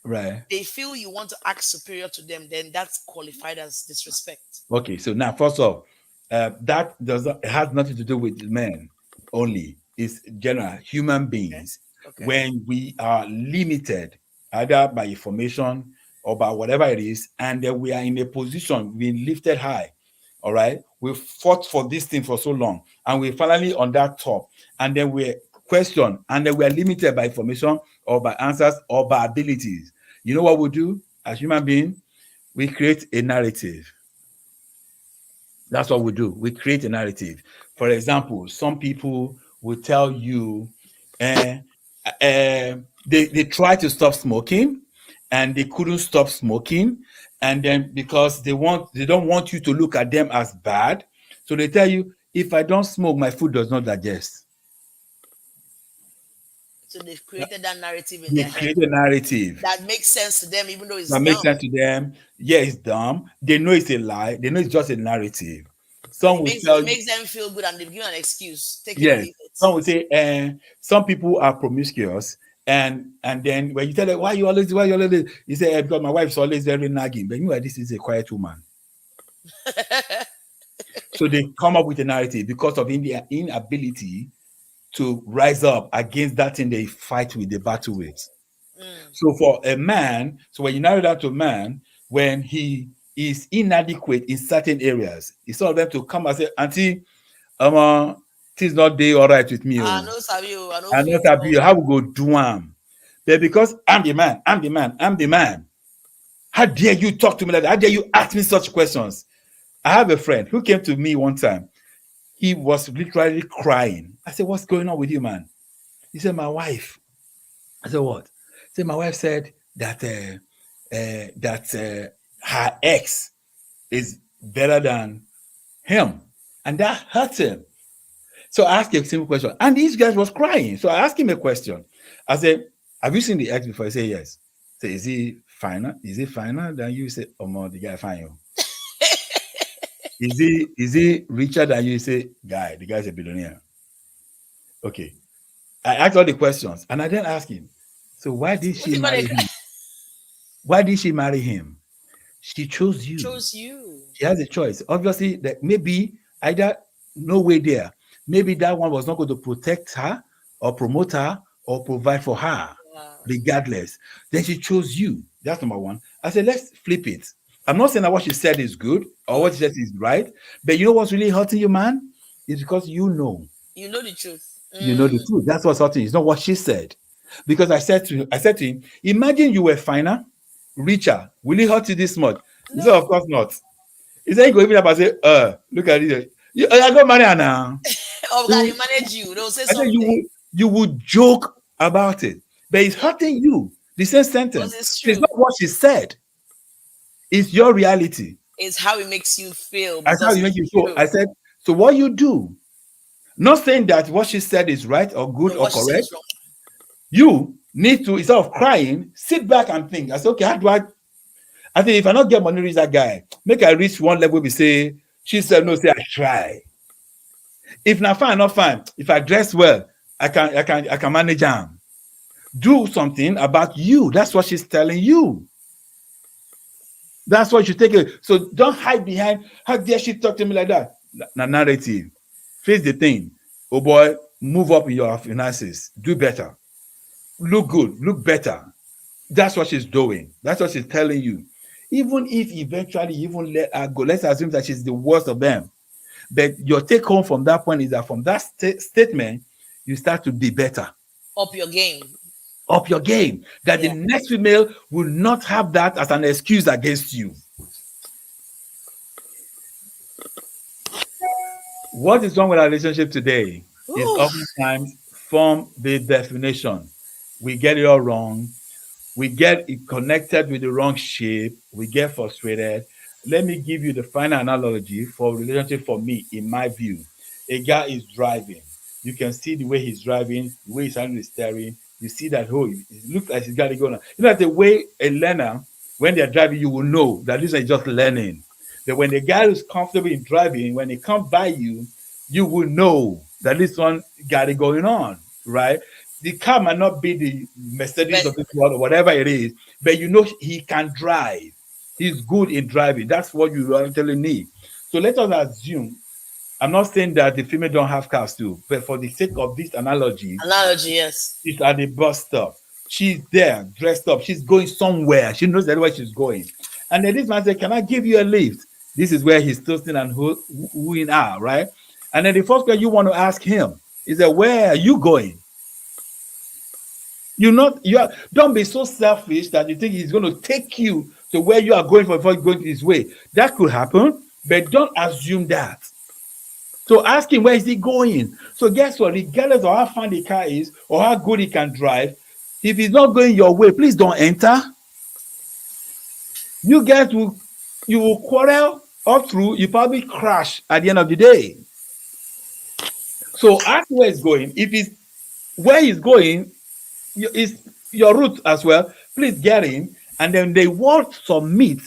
Right. they feel you want to act superior to them, then that's qualified as disrespect. Okay, so now first off, that does not has nothing to do with men only. It's general human Okay. beings. Okay. When we are limited either by information or by whatever it is, and then we are in a position being lifted high. All right, we fought for this thing for so long, and we're finally on that top, and then we're questioned, and then we are limited by information or by answers or by abilities. You know what we do as human beings? We create a narrative. That's what we do. We create a narrative. For example, some people will tell you, uh, they try to stop smoking, and they couldn't stop smoking, and then because they don't want you to look at them as bad, so they tell you, if I don't smoke, my food does not digest. So they've created that narrative in They their head create a narrative that makes sense to them, even though it's that makes dumb. sense to them. Yeah, it's dumb. They know it's a lie. They know it's just a narrative. And Some will it tell you. makes them feel good and they give an excuse. Take it or Yes, leave it. some would say some people are promiscuous, and then when you tell them why you always you say because my wife's always very nagging, but meanwhile this is a quiet woman. So they come up with a narrative because of their inability to rise up against that thing they fight with, the battle with. Mm. So for a man, so when you narrow that to a man, when he is inadequate in certain areas, it's all of them to come and say, Auntie, things not day all right with me. I Oh. know Savio, I know I feel not happy talk. how we go do am. But because I'm the man, I'm the man, I'm the man. How dare you talk to me like that? How dare you ask me such questions? I have a friend who came to me one time. He was literally crying. I said, "What's going on with you, man?" He said, "My wife." I said, "What?" He said, "My wife said that her ex is better than him, and that hurt him." So I asked him a simple question, and this guy was crying. So I asked him a question. I said, "Have you seen the ex before?" He said, "Yes." I said, "Is he finer? Is he finer than you?" He said, "Oh, more the guy fine you." Is he richer than you? He said, "Guy, the guy's a billionaire." Okay. I asked all the questions, and I then asked him, "So why did What she you gonna marry him? Why did she marry him? She chose you. chose you? She has a choice. Obviously, that maybe either no way there. Maybe that one was not going to protect her or promote her or provide for her, Wow. regardless. Then she chose you. That's number one. I said, let's flip it. I'm not saying that what she said is good or what Mm. she said is right, but you know what's really hurting you, man? It's because you know. You know the truth. You know Mm. the truth. That's what's hurting. It's not what she said. Because I said to him, imagine you were finer, richer. Will it hurt you this much? He said, No. of course not. He said, he go even up and say, look at it. I got married now. Oh He God, will- you manage you. They'll say I said, you something. would joke about it, but it's hurting you. The same Because sentence. it's So it's true. not what she said, it's your reality. It's how it makes you feel That's how because you it's make it so. true. I said, so what you do, not saying that what she said is right or good No, or what she said correct. is wrong. You need to, instead of crying, sit back and think. I said, okay, how do I think if I not get money reach that guy, make I reach one level, we say, she said, no, say I try. If not fine, not fine. If I dress well, I can manage them. Do something about you. That's what she's telling you. That's what you take it. So don't hide behind how dare she talk to me like that. Narrative. Face the thing. Oh boy, move up in your finances. Do better. Look good. Look better. That's what she's doing. That's what she's telling you. Even if eventually you even let her go, let's assume that she's the worst of them. But your take home from that point is that from that statement, you start to be better. Up your game. Up your game. That the Yeah. next female will not have that as an excuse against you. What is wrong with our relationship today is Ooh. oftentimes from the definition. We get it all wrong. We get it connected with the wrong shape. We get frustrated. Let me give you the final analogy for relationship for me, in my view. A guy is driving. You can see the way he's driving, the way he's handling the steering. You see that, oh, it looks like he's got it going on. You know, the way a learner, when they're driving, you will know that this is just learning. That when the guy is comfortable in driving, when he comes by you, you will know that this one got it going on, right? The car might not be the Mercedes But of this world or whatever it is, but you know he can drive. He's good in driving. That's what you actually need. So let us assume. I'm not saying that the female don't have cars too, but for the sake of this analogy, analogy, yes. she's at the bus stop. She's there, dressed up. She's going somewhere. She knows that where she's going. And then this man said, "Can I give you a lift?" This is where he's toasting and wooing her, right? And then the first question you want to ask him is that, "Where are you going?" Don't be so selfish that you think he's going to take you to where you are going for before going his way. That could happen, but don't assume that. So ask him, where is he going? So guess what? Regardless of how fun the car is or how good he can drive, if he's not going your way, please don't enter. You will quarrel all through. You probably crash at the end of the day. So ask where he's going. If he's where he's going is your route as well, please get in. And then the word submit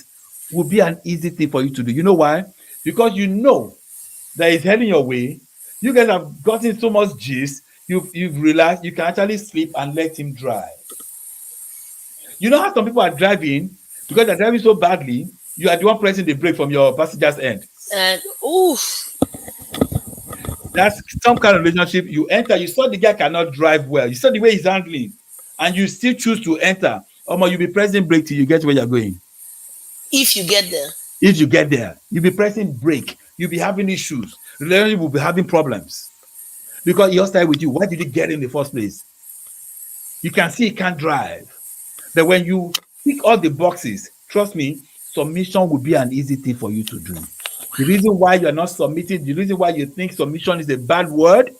will be an easy thing for you to do. You know why? Because you know that he's heading your way. You guys have gotten so much gist. You've realized you can actually sleep and let him drive. You know how some people are driving because they're driving so badly. You are the one pressing the brake from your passenger's end. And oof, That's some kind of relationship you enter. You saw the guy cannot drive well. You saw the way he's handling, and you still choose to enter. You'll be pressing brake till you get where you're going. if you get there. If you get there, you'll be pressing brake. You'll be having issues. Relationship will be having problems because he started with you. Why did you get in the first place? You can see he can't drive. But when you tick all the boxes, trust me, submission will be an easy thing for you to do. The reason why you're not submitting, the reason why you think submission is a bad word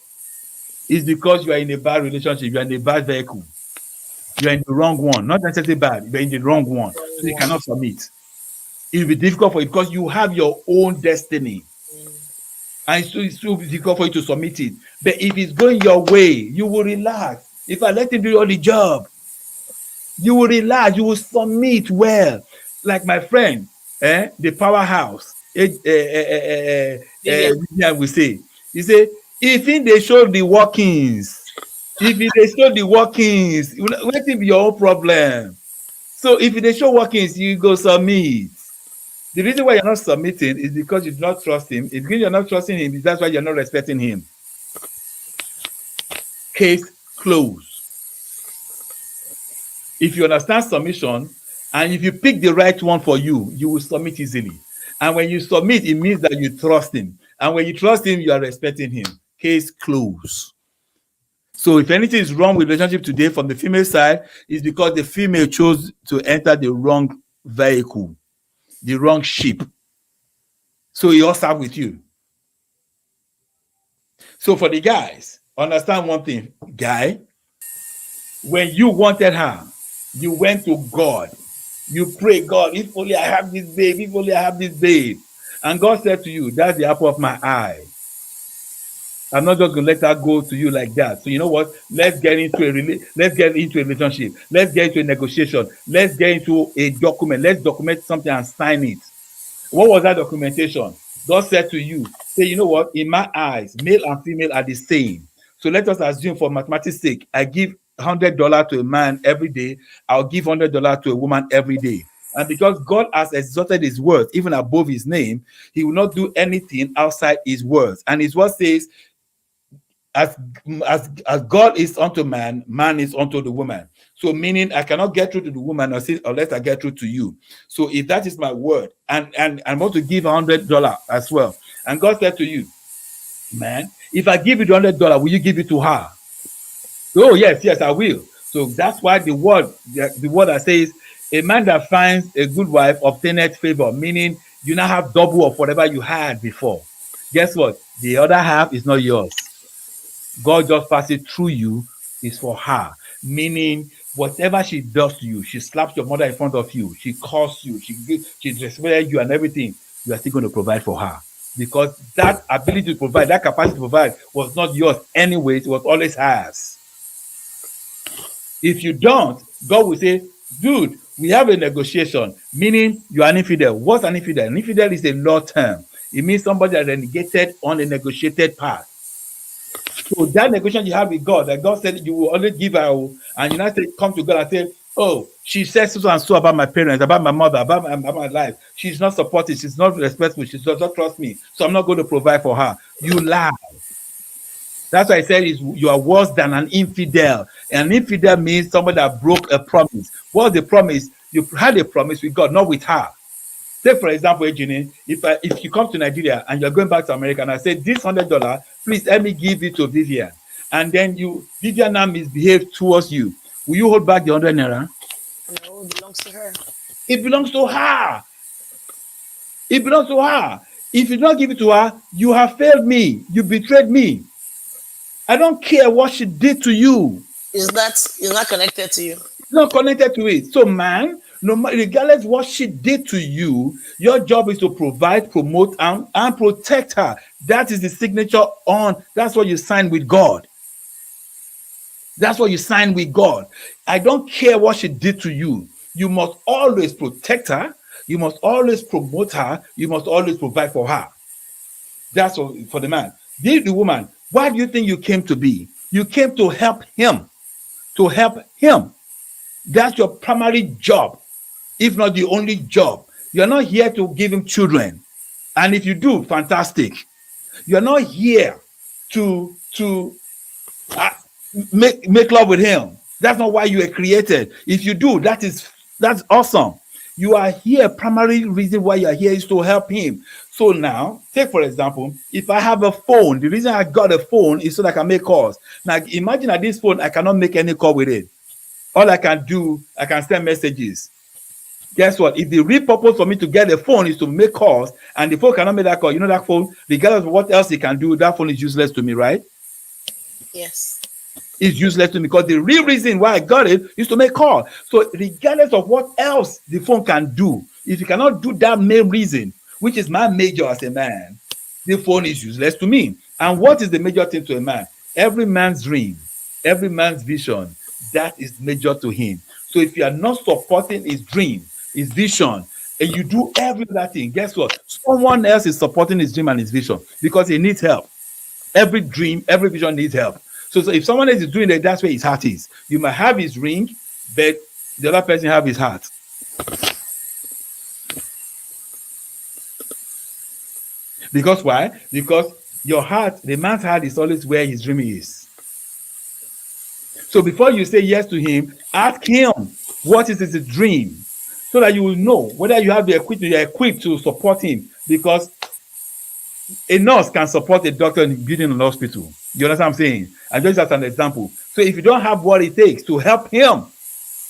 is because you are in a bad relationship, you're in a bad vehicle. You're in the wrong one. Not necessarily bad, you're in the wrong one. So you cannot submit. It will be difficult for you because you have your own destiny. And it's so difficult for you to submit it. But if it's going your way, you will relax. If I let him do all the job, you will relax, you will submit well. Like my friend, the powerhouse, Vivian. Vivian will say, he say, if they show the workings, let it be your own problem. So if they show workings, you go submit. The reason why you're not submitting is because you do not trust him. It's because you're not trusting him, that's why you're not respecting him. Case closed. If you understand submission, and if you pick the right one for you, you will submit easily. And when you submit, it means that you trust him. And when you trust him, you are respecting him. Case closed. So if anything is wrong with relationship today from the female side, it's because the female chose to enter the wrong vehicle, the wrong ship. So he all start with you. So for the guys, understand one thing, guy, when you wanted her, you went to God. You pray, God, if only I have this babe, if only I have this babe. And God said to you, that's the apple of my eye. I'm not just going to let her go to you like that. So you know what? Let's get into a relationship. Let's get into a negotiation. Let's get into a document. Let's document something and sign it. What was that documentation? God said to you, say, you know what? In my eyes, male and female are the same. So let us assume for mathematics sake, I give $100 to a man every day. I'll give $100 to a woman every day. And because God has exalted his words, even above his name, he will not do anything outside his words. And his word says, as God is unto man, man is unto the woman. So meaning I cannot get through to the woman unless I get through to you. So if that is my word, and I want to give $100 as well, and God said to you, man, if I give you the $100, will you give it to her? Oh yes, I will. So that's why the word that says, a man that finds a good wife obtaineth favor, meaning you now have double of whatever you had before. Guess what? The other half is not yours. God just passes through you is for her. Meaning, whatever she does to you, she slaps your mother in front of you, she calls you, she disrespects you and everything, you are still going to provide for her. Because that ability to provide, that capacity to provide was not yours anyways, it was always hers. If you don't, God will say, dude, we have a negotiation, meaning you are an infidel. What's an infidel? An infidel is a law term. It means somebody that renegated on a negotiated path. So that negotiation you have with God, that God said you will always give her, and you now say, come to God and say, oh, she says so and so about my parents, about my mother, about my life. She's not supportive, she's not respectful, she does not trust me, so I'm not going to provide for her. You lie. That's why I said is you are worse than an infidel. An infidel means somebody that broke a promise. What's the promise? You had a promise with God, not with her. Take for example, Ejini, if you come to Nigeria and you're going back to America and I say this $100, please let me give it to Vivian, and then Vivian now misbehaves towards you, will you hold back the 100 naira? No, it belongs to her. It belongs to her. It belongs to her. If you don't give it to her, you have failed me. You betrayed me. I don't care what she did to you. Is not connected to you. It's not connected to it. So, man, no matter regardless what she did to you, your job is to provide, promote, and protect her. That is the signature on. That's what you sign with God. That's what you sign with God. I don't care what she did to you. You must always protect her. You must always promote her. You must always provide for her. That's for the man. The woman, why do you think you came to be? You came to help him. To help him. That's your primary job, if not the only job. You're not here to give him children. And if you do, fantastic. You're not here to uh, make love with him. That's not why you were created. If you do, that's awesome. You are here. Primary reason why you are here is to help him. So now, take for example, if I have a phone, the reason I got a phone is so that I can make calls. Now, imagine that this phone, I cannot make any call with it. All I can do, I can send messages. Guess what? If the real purpose for me to get a phone is to make calls, and the phone cannot make that call, that phone, regardless of what else it can do, that phone is useless to me, right? Yes. It's useless to me because the real reason why I got it is to make call. So regardless of what else the phone can do, if you cannot do that main reason, which is my major as a man, the phone is useless to me. And what is the major thing to a man? Every man's dream, every man's vision, that is major to him. So if you are not supporting his dream, his vision, and you do every other thing, guess what? Someone else is supporting his dream and his vision because he needs help. Every dream, every vision needs help. So if someone else is doing that, that's where his heart is. You might have his ring, but the other person have his heart. Because why? Because your heart, the man's heart is always where his dream is. So before you say yes to him, ask him what is his dream, so that you will know whether you have the equipment, you're equipped to support him. Because a nurse can support a doctor in building an hospital. You understand what I'm saying? And just as an example. So if you don't have what it takes to help him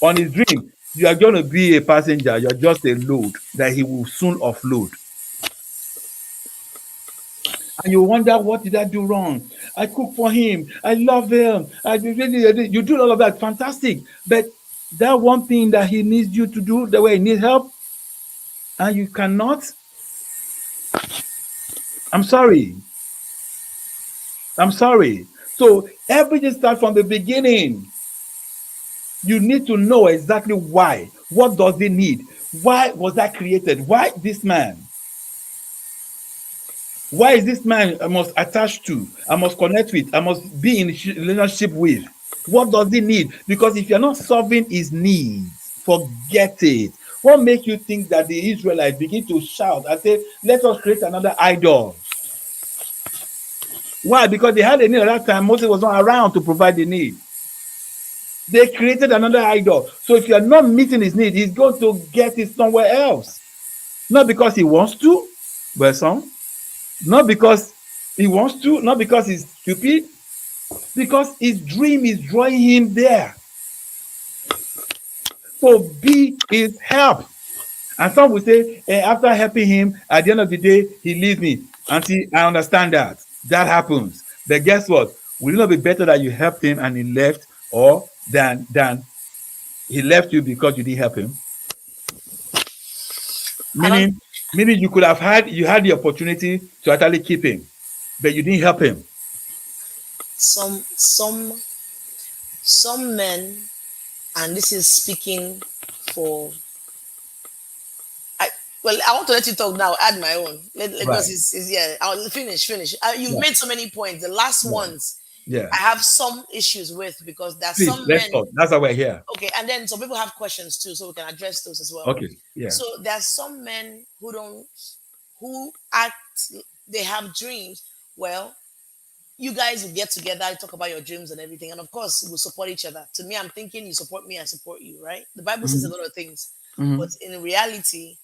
on his dream, you are going to be a passenger. You're just a load that he will soon offload. And you wonder, what did I do wrong? I cook for him. I love him. You do all of that. Fantastic. But that one thing that he needs you to do, the way he needs help, and you cannot, I'm sorry. I'm sorry. So everything starts from the beginning. You need to know exactly why. What does it need? Why was that created? Why this man? Why is this man I must attach to? I must connect with? I must be in relationship with? What does he need? Because if you're not solving his needs, forget it. What makes you think that the Israelites begin to shout and say, let us create another idol? Why? Because they had a need at that time. Moses was not around to provide the need. They created another idol. So if you are not meeting his need, he's going to get it somewhere else. Not because he wants to, but not because he wants to, not because he's stupid, because his dream is drawing him there. So be his help. And some will say, after helping him, at the end of the day, he leaves me. And see, I understand that. That happens. But guess what? Would it not be better that you helped him and he left, or than he left you because you didn't help him? I don't. Meaning you had the opportunity to actually keep him, but you didn't help him. Some men, and this is speaking for. I well, I want to let you talk now. Add my own. Because Right. yeah. I'll finish. You've Yeah. made so many points. The last Yeah. ones Yeah. I have some issues with because there are Please, some let's men. talk. That's why we're here. Okay, and then some people have questions too, so we can address those as well. Okay. Yeah. So there are some men who act, they have dreams. Well, you guys will get together, talk about your dreams and everything, and of course we'll support each other. To me, I'm thinking you support me, I support you, right? The Bible says a Hmm. lot of things, but Hmm. in reality,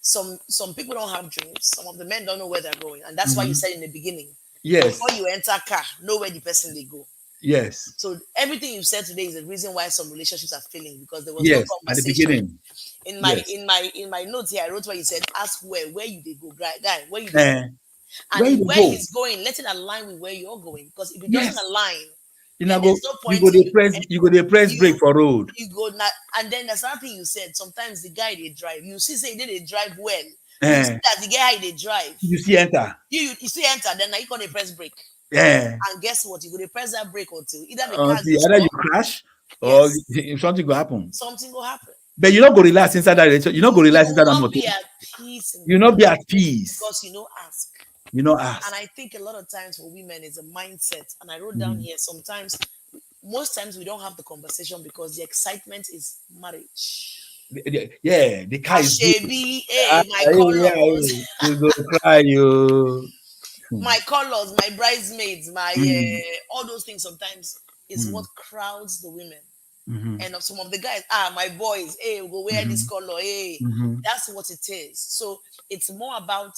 some people don't have dreams. Some of the men don't know where they're going, and that's why you Hmm. said in the beginning, before Yes. you enter car, know where the person they go. Yes. So everything you've said today is the reason why some relationships are failing because there was no Yes. At the conversation. beginning. In my Yes. in my in my notes here, I wrote where you said, "Ask where you they go, guy, where you they go," Eh, and where in you where go? he's going, let it align with where you're going. Because if it doesn't Yes. align, You then know there's go. no You point go in the press. You go the press break you for road. you go not. And then there's another thing you said. Sometimes the guy they drive, you see say they drive well. You see Eh, that the guy they drive, you see enter. you see enter, then now you gonna press brake. Eh, And guess what? You go to press that brake until either the car until go either you stop. crash or Yes, something will happen. something will happen. But you not go relax inside that relationship. You not go You relax will inside that not motor. be at peace in the You not be at relationship peace. because you know ask. You not And ask. I think a lot of times for women it's a mindset. And I wrote down Mhm. here sometimes, most times we don't have the conversation because the excitement is marriage. Yeah, the car is good. Ashebi, Ah, hey, my yeah, colors, yeah. You go cry, you. Hmm. my colors, my bridesmaids, my Mhm. all those things sometimes is what Mhm. crowds the women. Mhm. And of some of the guys, my boys, hey, we'll go wear this Mhm. color, hey. Mhm. That's what it is. So it's more about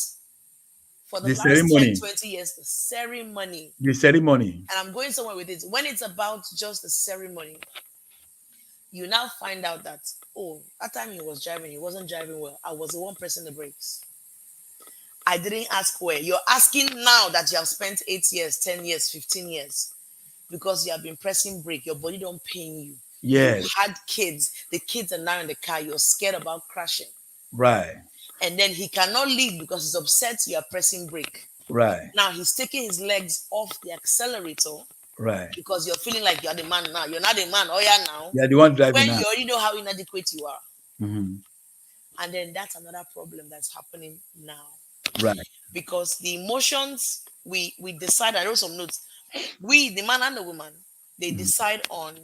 for the The last 10, ceremony. 20 years, the ceremony. The ceremony. And I'm going somewhere with it. When it's about just the ceremony, you now find out that, oh, that time he was driving, he wasn't driving well. I was the one pressing the brakes. I didn't ask where. You're asking now that you have spent 8 years, 10 years, 15 years because you have been pressing brake. Your body don't pain you. You Yes. had kids. The kids are now in the car. You're scared about crashing. Right. And then he cannot leave because he's upset you are pressing brake. Right. Now he's taking his legs off the accelerator Right. because you're feeling like you're the man now. You're not the man. Oh yeah, now. Yeah, the one driving When now. you already know how inadequate you are. Mhm. And then that's another problem that's happening now. Right. Because the emotions we decide, I wrote some notes. We, the man and the woman, they Mhm. decide on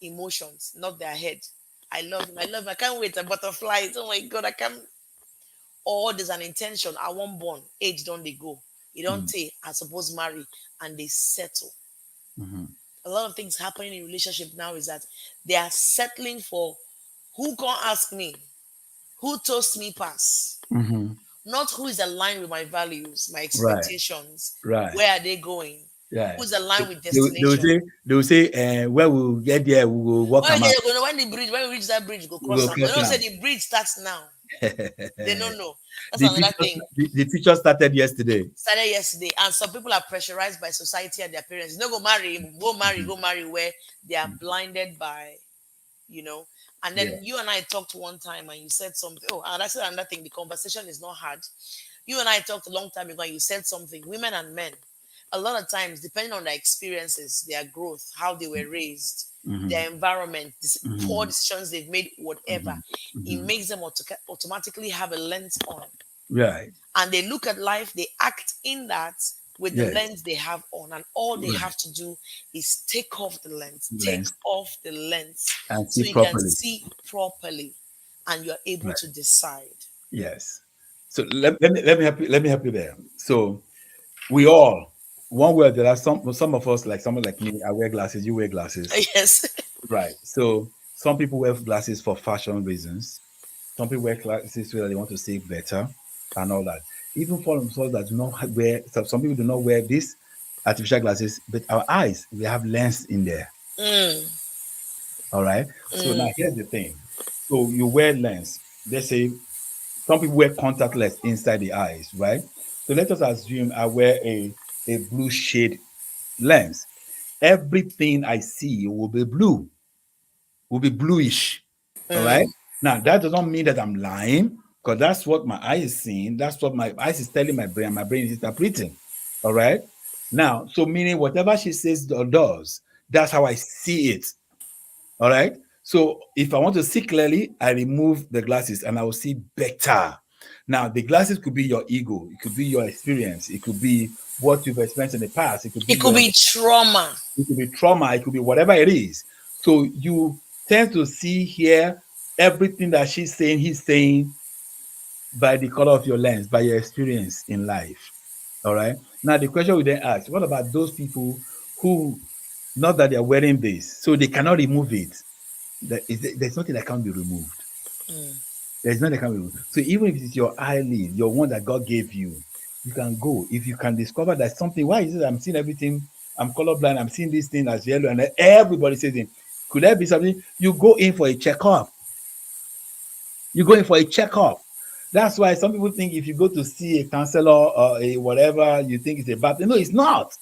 emotions, not their head. I can't wait. A butterfly. Oh my god, I can't. Or there's an intention. I won't born. Age don't they go. You don't Mhm. say I suppose marry and they settle. Mhm. A lot of things happening in relationship now is that they are settling for who can ask me, who toast me pass, Mhm. not who is aligned with my values, my Right. expectations, Right. where are they going, Yeah. who's aligned with They will destination. say when we will get there, we will walk When them out. when we reach that bridge, go We cross will them. They cross don't say them. the bridge starts now. They don't know. That's the another teacher, thing. the teacher started yesterday. Started yesterday, and some people are pressurized by society and their parents. No, Mhm. go marry, where they are blinded by, you know. And Yeah. then you and I talked one time, and you said something. Oh, and I said another thing. The conversation is not hard. You and I talked a long time ago, and you said something. Women and men, a lot of times, depending on their experiences, their growth, how they were raised, Mhm. their environment, poor Mhm. decisions they've made, whatever, Mhm. it Mhm. makes them automatically have a lens on, Right. and they look at life, they act in that with the Yes. lens they have on, and all they Right. have to do is take Lens off the lens and so see you can properly. see properly, and you're able Right. to decide. Yes. So let me help you there. So we all, one way or the other, some of us, like someone like me, I wear glasses, you wear glasses. Yes. Right. So some people wear glasses for fashion reasons. Some people wear glasses so that they want to see better and all that. Even for themselves that do not wear, some people do not wear these artificial glasses, but our eyes, we have lens in there. Mm, All right. So now mm, here's the thing. So you wear lens. Let's say some people wear contact lens inside the eyes, right? So let us assume I wear a blue shade lens. everything I see will be bluish. All right. Mm. Now that does not mean that I'm lying, because that's what my eye is seeing. That's what my eyes is telling my brain. My brain is interpreting. All right. Now, so meaning whatever she says or does, that's how I see it. All right. So if I want to see clearly, I remove the glasses and I will see better. Now, the glasses could be your ego, it could be your experience, it could be what you've experienced in the past, it could be It could your, be trauma. it could be trauma, it could be whatever it is. So you tend to see here everything that she's saying, he's saying by the color of your lens, by your experience in life. All right. Now the question we then ask, what about those people who not that they're wearing this, so they cannot remove it? There's nothing that can be removed. Mm. There's nothing that can be removed. So even if it's your eyelid, your one that God gave you, you can go. If you can discover that something, why is it I'm seeing everything? I'm colorblind, I'm seeing this thing as yellow, and everybody says it. Could there be something? You go in for a checkup. You go in for a checkup. That's why some people think if you go to see a counselor or a whatever, you think it's a bad thing. No, it's not.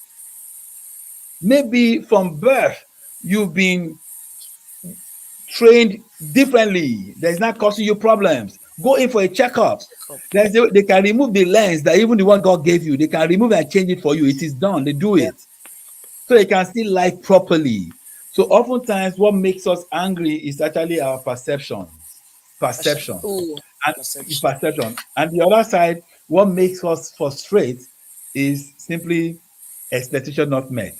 Maybe from birth, you've been trained differently. That's not causing you problems. Go in for a checkup. Check up. They can remove the lens that even the one God gave you. They can remove and change it for you. It is done. They do Yeah. it. So they can see life properly. So oftentimes what makes us angry is actually our perceptions. Perception. Ooh, And perception. perception. And the other side, what makes us frustrate is simply expectation not met.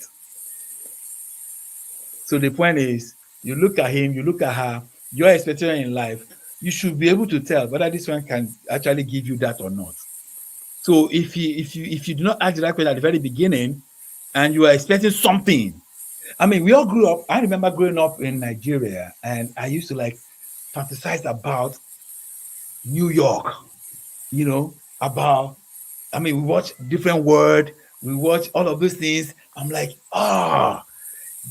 So the point is, you look at him, you look at her, your expectation in life, you should be able to tell whether this one can actually give you that or not. So if you do not ask the right question at the very beginning and you are expecting something, I mean, we all grew up. I remember growing up in Nigeria, and I used to like fantasize about New York, about, I mean, we watch different word, we watch all of those things. I'm like,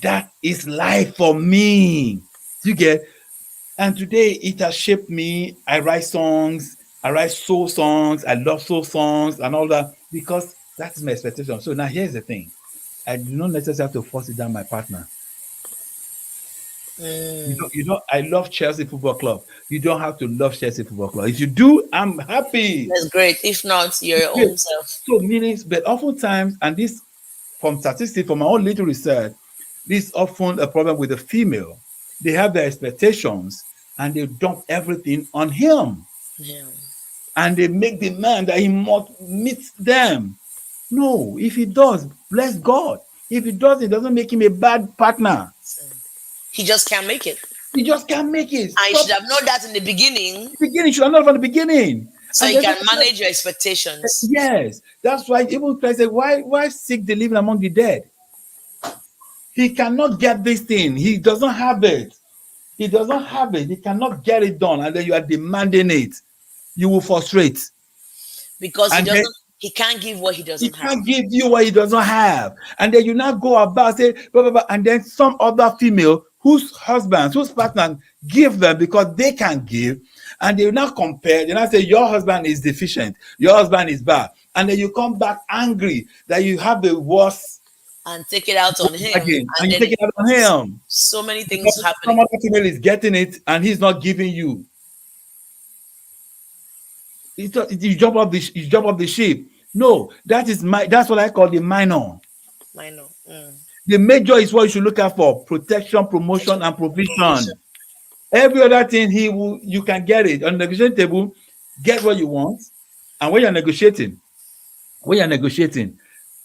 that is life for me. You get, and today it has shaped me. I write songs, I write soul songs, I love soul songs and all that because that is my expectation. So now here's the thing. I do not necessarily have to force it down my partner. Mm. You don't, I love Chelsea Football Club. You don't have to love Chelsea Football Club. If you do, I'm happy. That's great. If not, you're your Yes. own self. So meanings, but oftentimes, and this from statistics, from my own little research, this is often a problem with the female. They have their expectations and they dump everything on him. Yeah. And they make the man that he must meet them. No, if he does, bless God. If he doesn't, it doesn't make him a bad partner. So, he just can't make it. He just can't make it. I Stop should have known that in the beginning, beginning. Should have known from the beginning. so And you there's can nothing like, manage your expectations. yes, that's why even Christ said, why seek the living among the dead? He cannot get this thing. He doesn't have it. He doesn't have it. He cannot get it done. And then you are demanding it. You will frustrate. Because And then he can't give what he he doesn't have. can't give you what he doesn't have. And then you now go about say, blah, blah, blah, and then some other female whose husbands, whose partners give them because they can give, and they now compare, they now say your husband is deficient, your husband is bad. And then you come back angry that you have the worst And take it out on him, again, and and you then take it out on him. so many things Because some happening. other female is getting it and he's not giving you. You jump off the ship. No, that's what I call the minor. I know. Mm. The major is what you should look out for: protection, promotion, Protection, and provision. provision. Every other thing you can get it on the negotiation table. Get what you want, and when you're negotiating,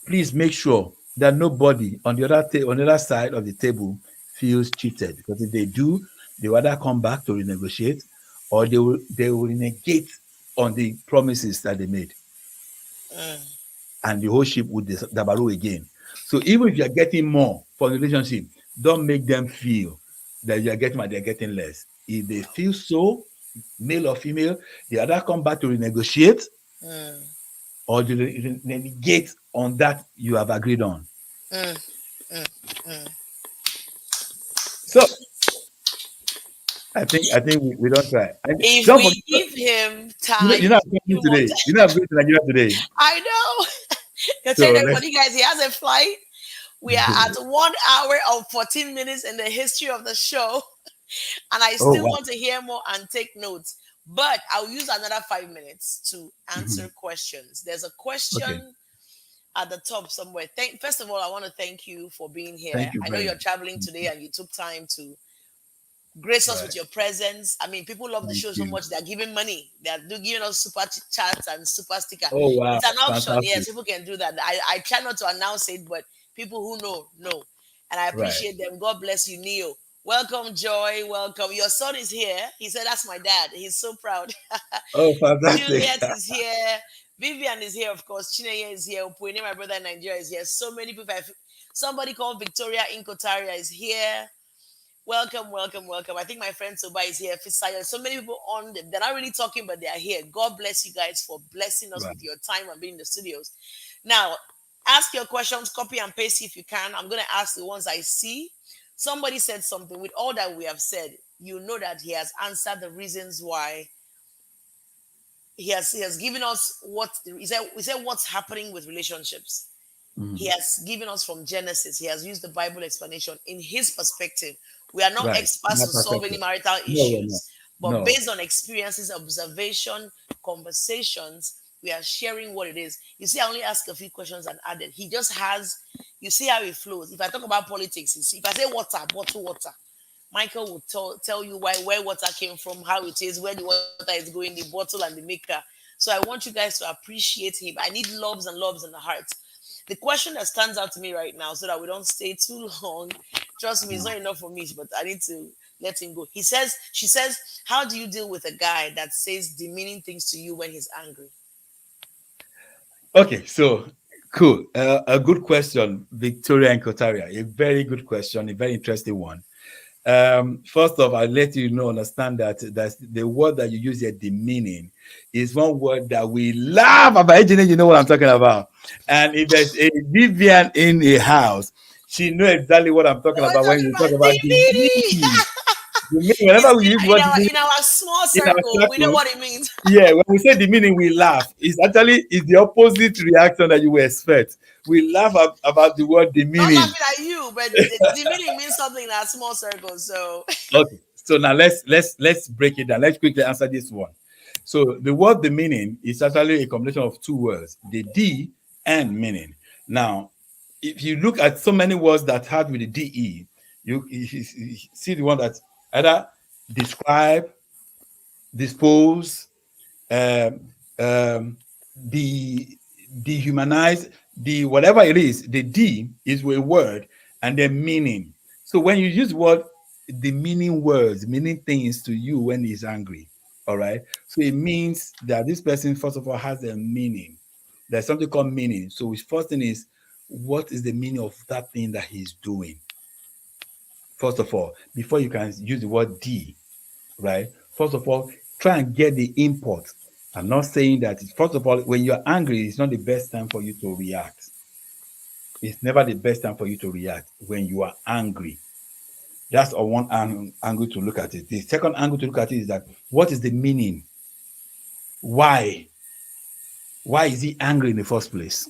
please make sure that nobody on the other side of the table feels cheated. Because if they do, they will either come back to renegotiate, or they will renegate on the promises that they made, Mm. and the whole ship would dabaru again. So even if you're getting more from the relationship, don't make them feel that you're getting and they're getting less. If they feel so, male or female, they either come back to renegotiate Mm. or they renegate on that you have agreed on. Mm. Mm. Mm. So I think we don't try. And If don't forget, we give him you time, know I'm he coming won't. today. You know I'm going to Nigeria today. I know. You're So telling let's everybody, guys, he has a flight We are at 1 hour of 14 minutes in the history of the show, and I Oh still wow. want to hear more and take notes. But I'll use another 5 minutes to answer Mhm. questions. There's a Okay. question at the top somewhere. First of all, I want to thank you for being here. Thank you I know very you're much. traveling today and you took time to grace us Right. with your presence. I mean, people love the Thank show so you. much. They're giving money. Giving us super chats and super sticker. Oh wow. It's an option. Fantastic. Yes, people can do that. I try not to announce it, but people who know. And I Right. appreciate them. God bless you, Neo. Welcome, Joy. Welcome. Your son is here. He said, "That's my dad." He's so proud. Oh, fantastic. Juliet is here. Vivian is here, of course. Chineye is here. Upwene, my brother in Nigeria, is here. So many people. Somebody called Victoria Inkotaria is here. Welcome, welcome, welcome. I think my friend Soba is here. Fisaya. So many people on them. They're not really talking, but they are here. God bless you guys for blessing us Right. with your time and being in the studios. Now, ask your questions, copy and paste if you can. I'm going to ask the ones I see. Somebody said something. With all that we have said, you know that he has answered the reasons why. He has given us he said what's happening with relationships. He Mhm. has given us from Genesis. He has used the Bible explanation in his perspective. We are not Right. experts My to solve any perspective. marital No, we're not. issues, but No. based on experiences, observation, conversations, we are sharing what it is. You see, I only ask a few questions and added. He just has, you see how it flows. If I talk about politics, you see, if I say water, bottle water, Michael will tell you where water came from, how it is, where the water is going, the bottle and the maker. So I want you guys to appreciate him. I need loves and loves in the heart. The question that stands out to me right now, so that we don't stay too long, trust me, it's not enough for me, but I need to let him go. She says, how do you deal with a guy that says demeaning things to you when he's angry? Okay, so cool. A good question, Victoria and Kotaria. A very good question, a very interesting one. First off, I'll let you know, understand that that's the word that you use here, the meaning, is one word that we laugh about. Engineer, you know what I'm talking about. And if there's a Vivian in a house, she knows exactly what I'm talking Oh, we're about when talking you talk about about the demeaning. meaning. The meaning, whenever we use In word the meaning our small in our circle, we know circle, what it means. yeah, when we say the meaning, we laugh. It's the opposite reaction that you would expect. We laugh about the word the Not meaning. laughing at you, but demeaning means something in a small circle. So Okay, so now let's break it down. Let's quickly answer this one. So the word the meaning is actually a combination of two words, the D and meaning. Now, if you look at so many words that have with the DE, you see the one that either describe, dispose, um, um, the dehumanize, the whatever it is, the D is a word and then meaning. So when you use word, the meaning words, meaning things to you when he's angry, all right? So it means that this person, first of all, has a meaning. There's something called meaning. So his first thing is, what is the meaning of that thing that he's doing? First of all, before you can use the word D, right? First of all, try and get the import. I'm not saying that. First of all, when you're angry, it's not the best time for you to react. It's never the best time for you to react when you are angry. That's on one angle to look at it. The second angle to look at it is that what is the meaning? Why? Why is he angry in the first place?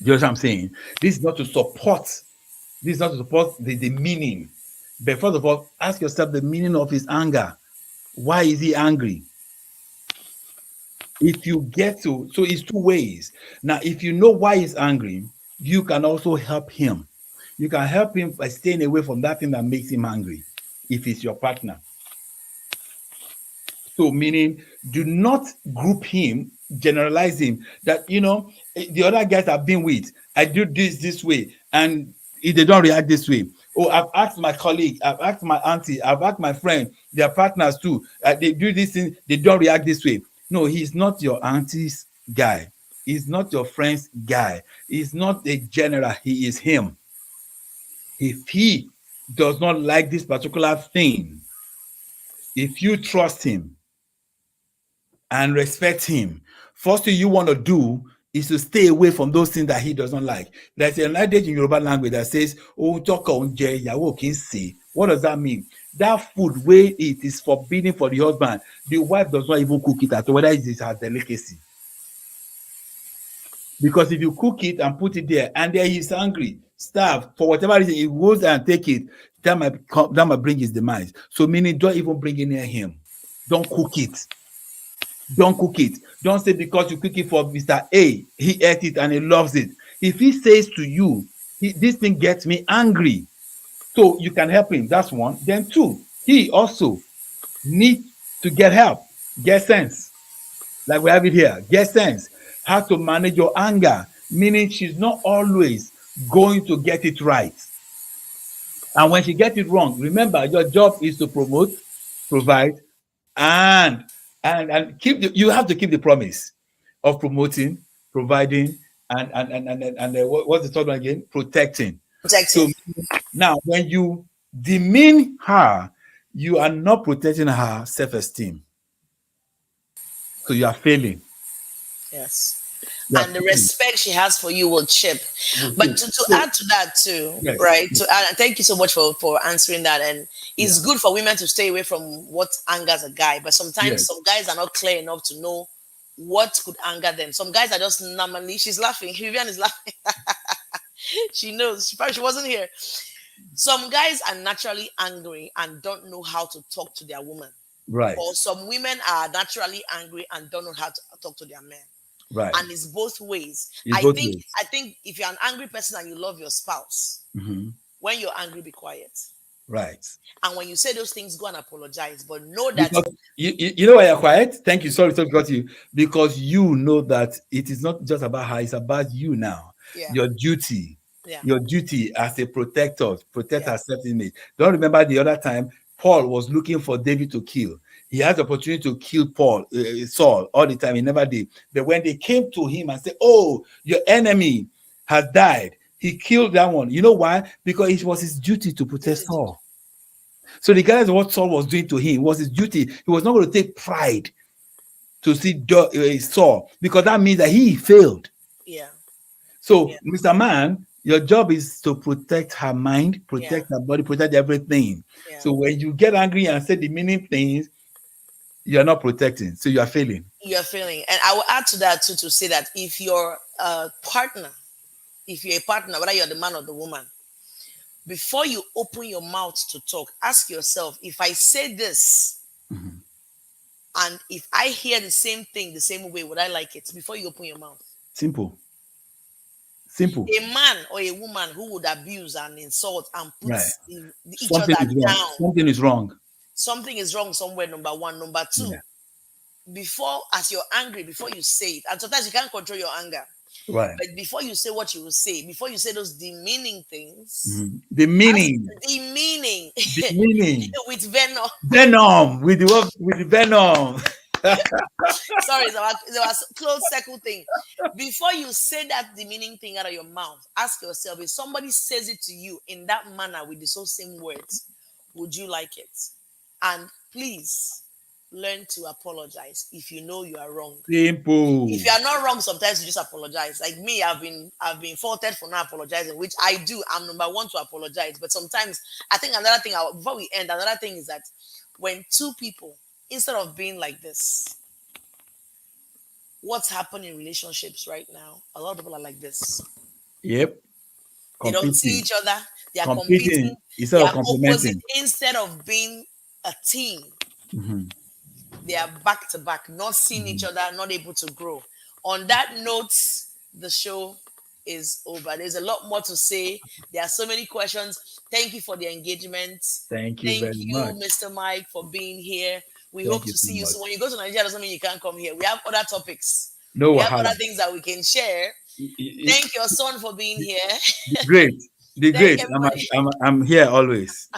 You know what I'm saying? This is not to support. This is not to support the meaning. But first of all, ask yourself the meaning of his anger. Why is he angry? If you get to, so it's two ways. Now, if you know why he's angry, you can also help him. You can help him by staying away from that thing that makes him angry, if it's your partner. So, meaning, do not group him, generalize him. That the other guys I've been with, I do this way, and if they don't react this way. Oh, I've asked my colleague, I've asked my auntie, I've asked my friend, their partners too. They do this thing, they don't react this way. No, he's not your auntie's guy. He's not your friend's guy. He's not a general. He is him. If he does not like this particular thing, if you trust him, and respect him. First thing you want to do is to stay away from those things that he doesn't like. There's an adage in Yoruba language that says, "Oh, talk on ìyàwó kì í sè." What does that mean? That food where it is forbidden for the husband, the wife does not even cook it at all, whether it is her delicacy. Because if you cook it and put it there, and there he's hungry, starved, for whatever reason, he goes and take it, that might bring his demise. So meaning don't even bring it near him. Don't cook it. Don't cook it. Don't say because you cook it for Mr. A, he ate it and he loves it. If he says to you, this thing gets me angry, so you can help him. That's one. Then two, he also needs to get help, get sense. Like we have it here, get sense. How to manage your anger, meaning she's not always going to get it right. And when she gets it wrong, remember your job is to promote, provide, and keep you have to keep the promise of promoting, providing, and what's the third one again? Protecting. So Protecting. now when you demean her, you are not protecting her self-esteem. So you are failing. Yes. You are And the failing. respect she has for you will chip. But Okay. to So add to that too, yes, right? To add, thank you so much for answering that. And it's yeah, good for women to stay away from what angers a guy. But sometimes yes, some guys are not clear enough to know what could anger them. Some guys are just normally. She's laughing. Vivian is laughing. She knows. She wasn't here. Some guys are naturally angry and don't know how to talk to their woman. right, Or some women are naturally angry and don't know how to talk to their men. right. And it's both ways. It's I both think ways. I think if you're an angry person and you love your spouse, Hmm. when you're angry, be quiet. Right. And when you say those things, go and apologize. But know that Because you know why you're quiet? Thank you. Sorry, got you. Because you know that it is not just about her, it's about you now. yeah, Your duty, yeah, your duty as a protector, protect yeah, her self-image. Don't remember the other time Paul was looking for David to kill. He had the opportunity to kill Saul all the time. He never did. But when they came to him and said, "Oh, your enemy has died," he killed that one. You know why? Because it was his duty to protect duty to Saul. So regardless of what Saul was doing to him, it was his duty. He was not going to take pride to see Saul, because that means that he failed. yeah, yeah, So, Mr. Man, your job is to protect her mind, yeah, protect her body, protect everything. yeah. So when you get angry and say the meaning things, you are not protecting. So you are failing. You're feeling. And I will add to that too to say that if your partner, if you're a partner, whether you're the man or the woman, before you open your mouth to talk, ask yourself, if I say this Mhm. and if I hear the same thing the same way, would I like it? Before you open your mouth. Simple. Simple. A man or a woman who would abuse and insult and put Right. each other Something is wrong. down, Something is wrong. something is wrong somewhere. Number one. Number two, Yeah. before, as you're angry, before you say it, and sometimes you can't control your anger, Right. but before you say what you will say, before you say those demeaning things, Mhm. The ask meaning. the meaning The meaning. with venom. Venom. With the word with the venom. Sorry, it's our close circle thing. Before you say that demeaning thing out of your mouth, ask yourself, if somebody says it to you in that manner with the so same words, would you like it? And please learn to apologize if you know you are wrong. If you Simple. are not wrong, sometimes you just apologize. Like me, I've been faulted for not apologizing, which I do. I'm number one to apologize. But sometimes I think another thing, before we end, another thing is that when two people, instead of being like this, what's happening in relationships right now, a lot of people are like this. Yep. They don't see Competing. each other. They are competing. Competing instead They of are opposite. complementing. Instead of being a team, Mhm. they are back to back, not seeing each Mhm. other, not able to grow. On that note, the show is over. There's a lot more to say. There are so many questions. Thank you for the engagement. Thank you Thank very you, much. Mr. Mike, for being here. We Thank hope you to so see you much. soon. When you go to Nigeria, doesn't mean you can't come here. We have other topics. No We have wahala. other things that we can share. It- Thank your son for being here. the great, the Thank great. everybody. I'm here always.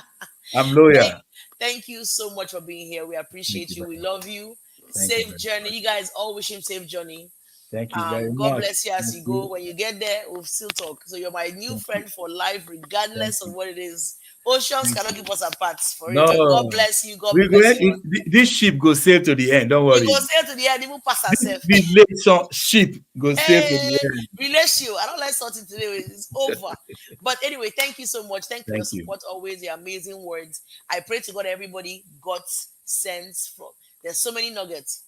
I'm Thank, loyal. thank you so much for being here. We Thank appreciate you you. We very love you. much. Thank you Safe very journey. much. You guys all wish him safe journey. Thank you very God much. bless you as Thank you go. you. When you get there, we'll still talk. So you're my new Thank you. friend for life, Thank regardless of you. what it is. Oceans Thank cannot you. keep us apart. For real. God No, bless you. God we go. bless you. This ship goes sail to the end. Don't You go worry. say to the end, even pass This herself. relationship goes sail to Hey, the end. relate you. I don't like something today. It's over. But anyway, thank you so much. Thank you for your Thank you. support. Always your amazing words. I pray to God everybody got sense from. There's so many nuggets.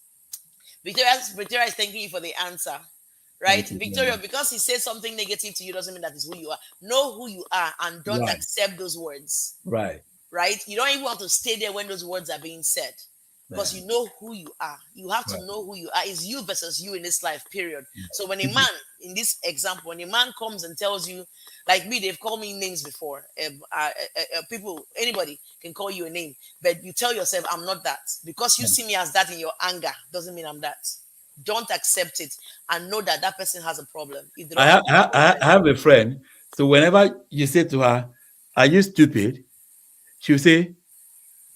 Victoria is thanking you for the answer. right? Thank you very Victoria, much. because he says something negative to you doesn't mean that is who you are. Know who you are and don't Right. accept those words, Right. right? You don't even want to stay there when those words are being said because Yeah. you know who you are. You have to Right. know who you are. It's you versus you in this life, period. Yeah. So when a People. man, in this example, when a man comes and tells you, like me, they've called me names before. People, anybody can call you a name, but you tell yourself, I'm not that. Because you Yeah. see me as that in your anger, doesn't mean I'm that. Don't accept it and know that that person has a problem. If they don't have a problem, I have a friend. So whenever you say to her, "Are you stupid?" She'll say,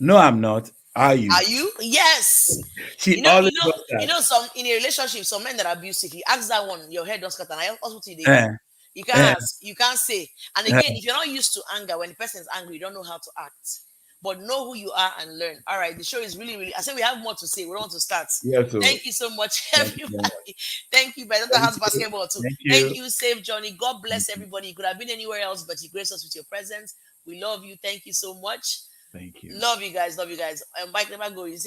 "No, I'm not. Are are you?" you? Yes. She always does You that. know, some in a relationship, some men that are abusive, you ask that one, your head does cut, and I also they Eh, do. You can't eh, ask, you can't say. And again, eh. if you're not used to anger, when the person is angry, you don't know how to act. But know who you are and learn. All right, the show is really, really. I say we have more to say. We don't want to start. Yes, so Thank you so much, thank you very much. everybody. Thank you, Better Thank House you. Basketball too. Thank Thank you. you, Save Johnny. God Thank bless you. everybody. You could have been anywhere else, but you grace us with your presence. We love you. Thank you so much. Thank you. Love you guys. Love you guys. And Mike never go. You see.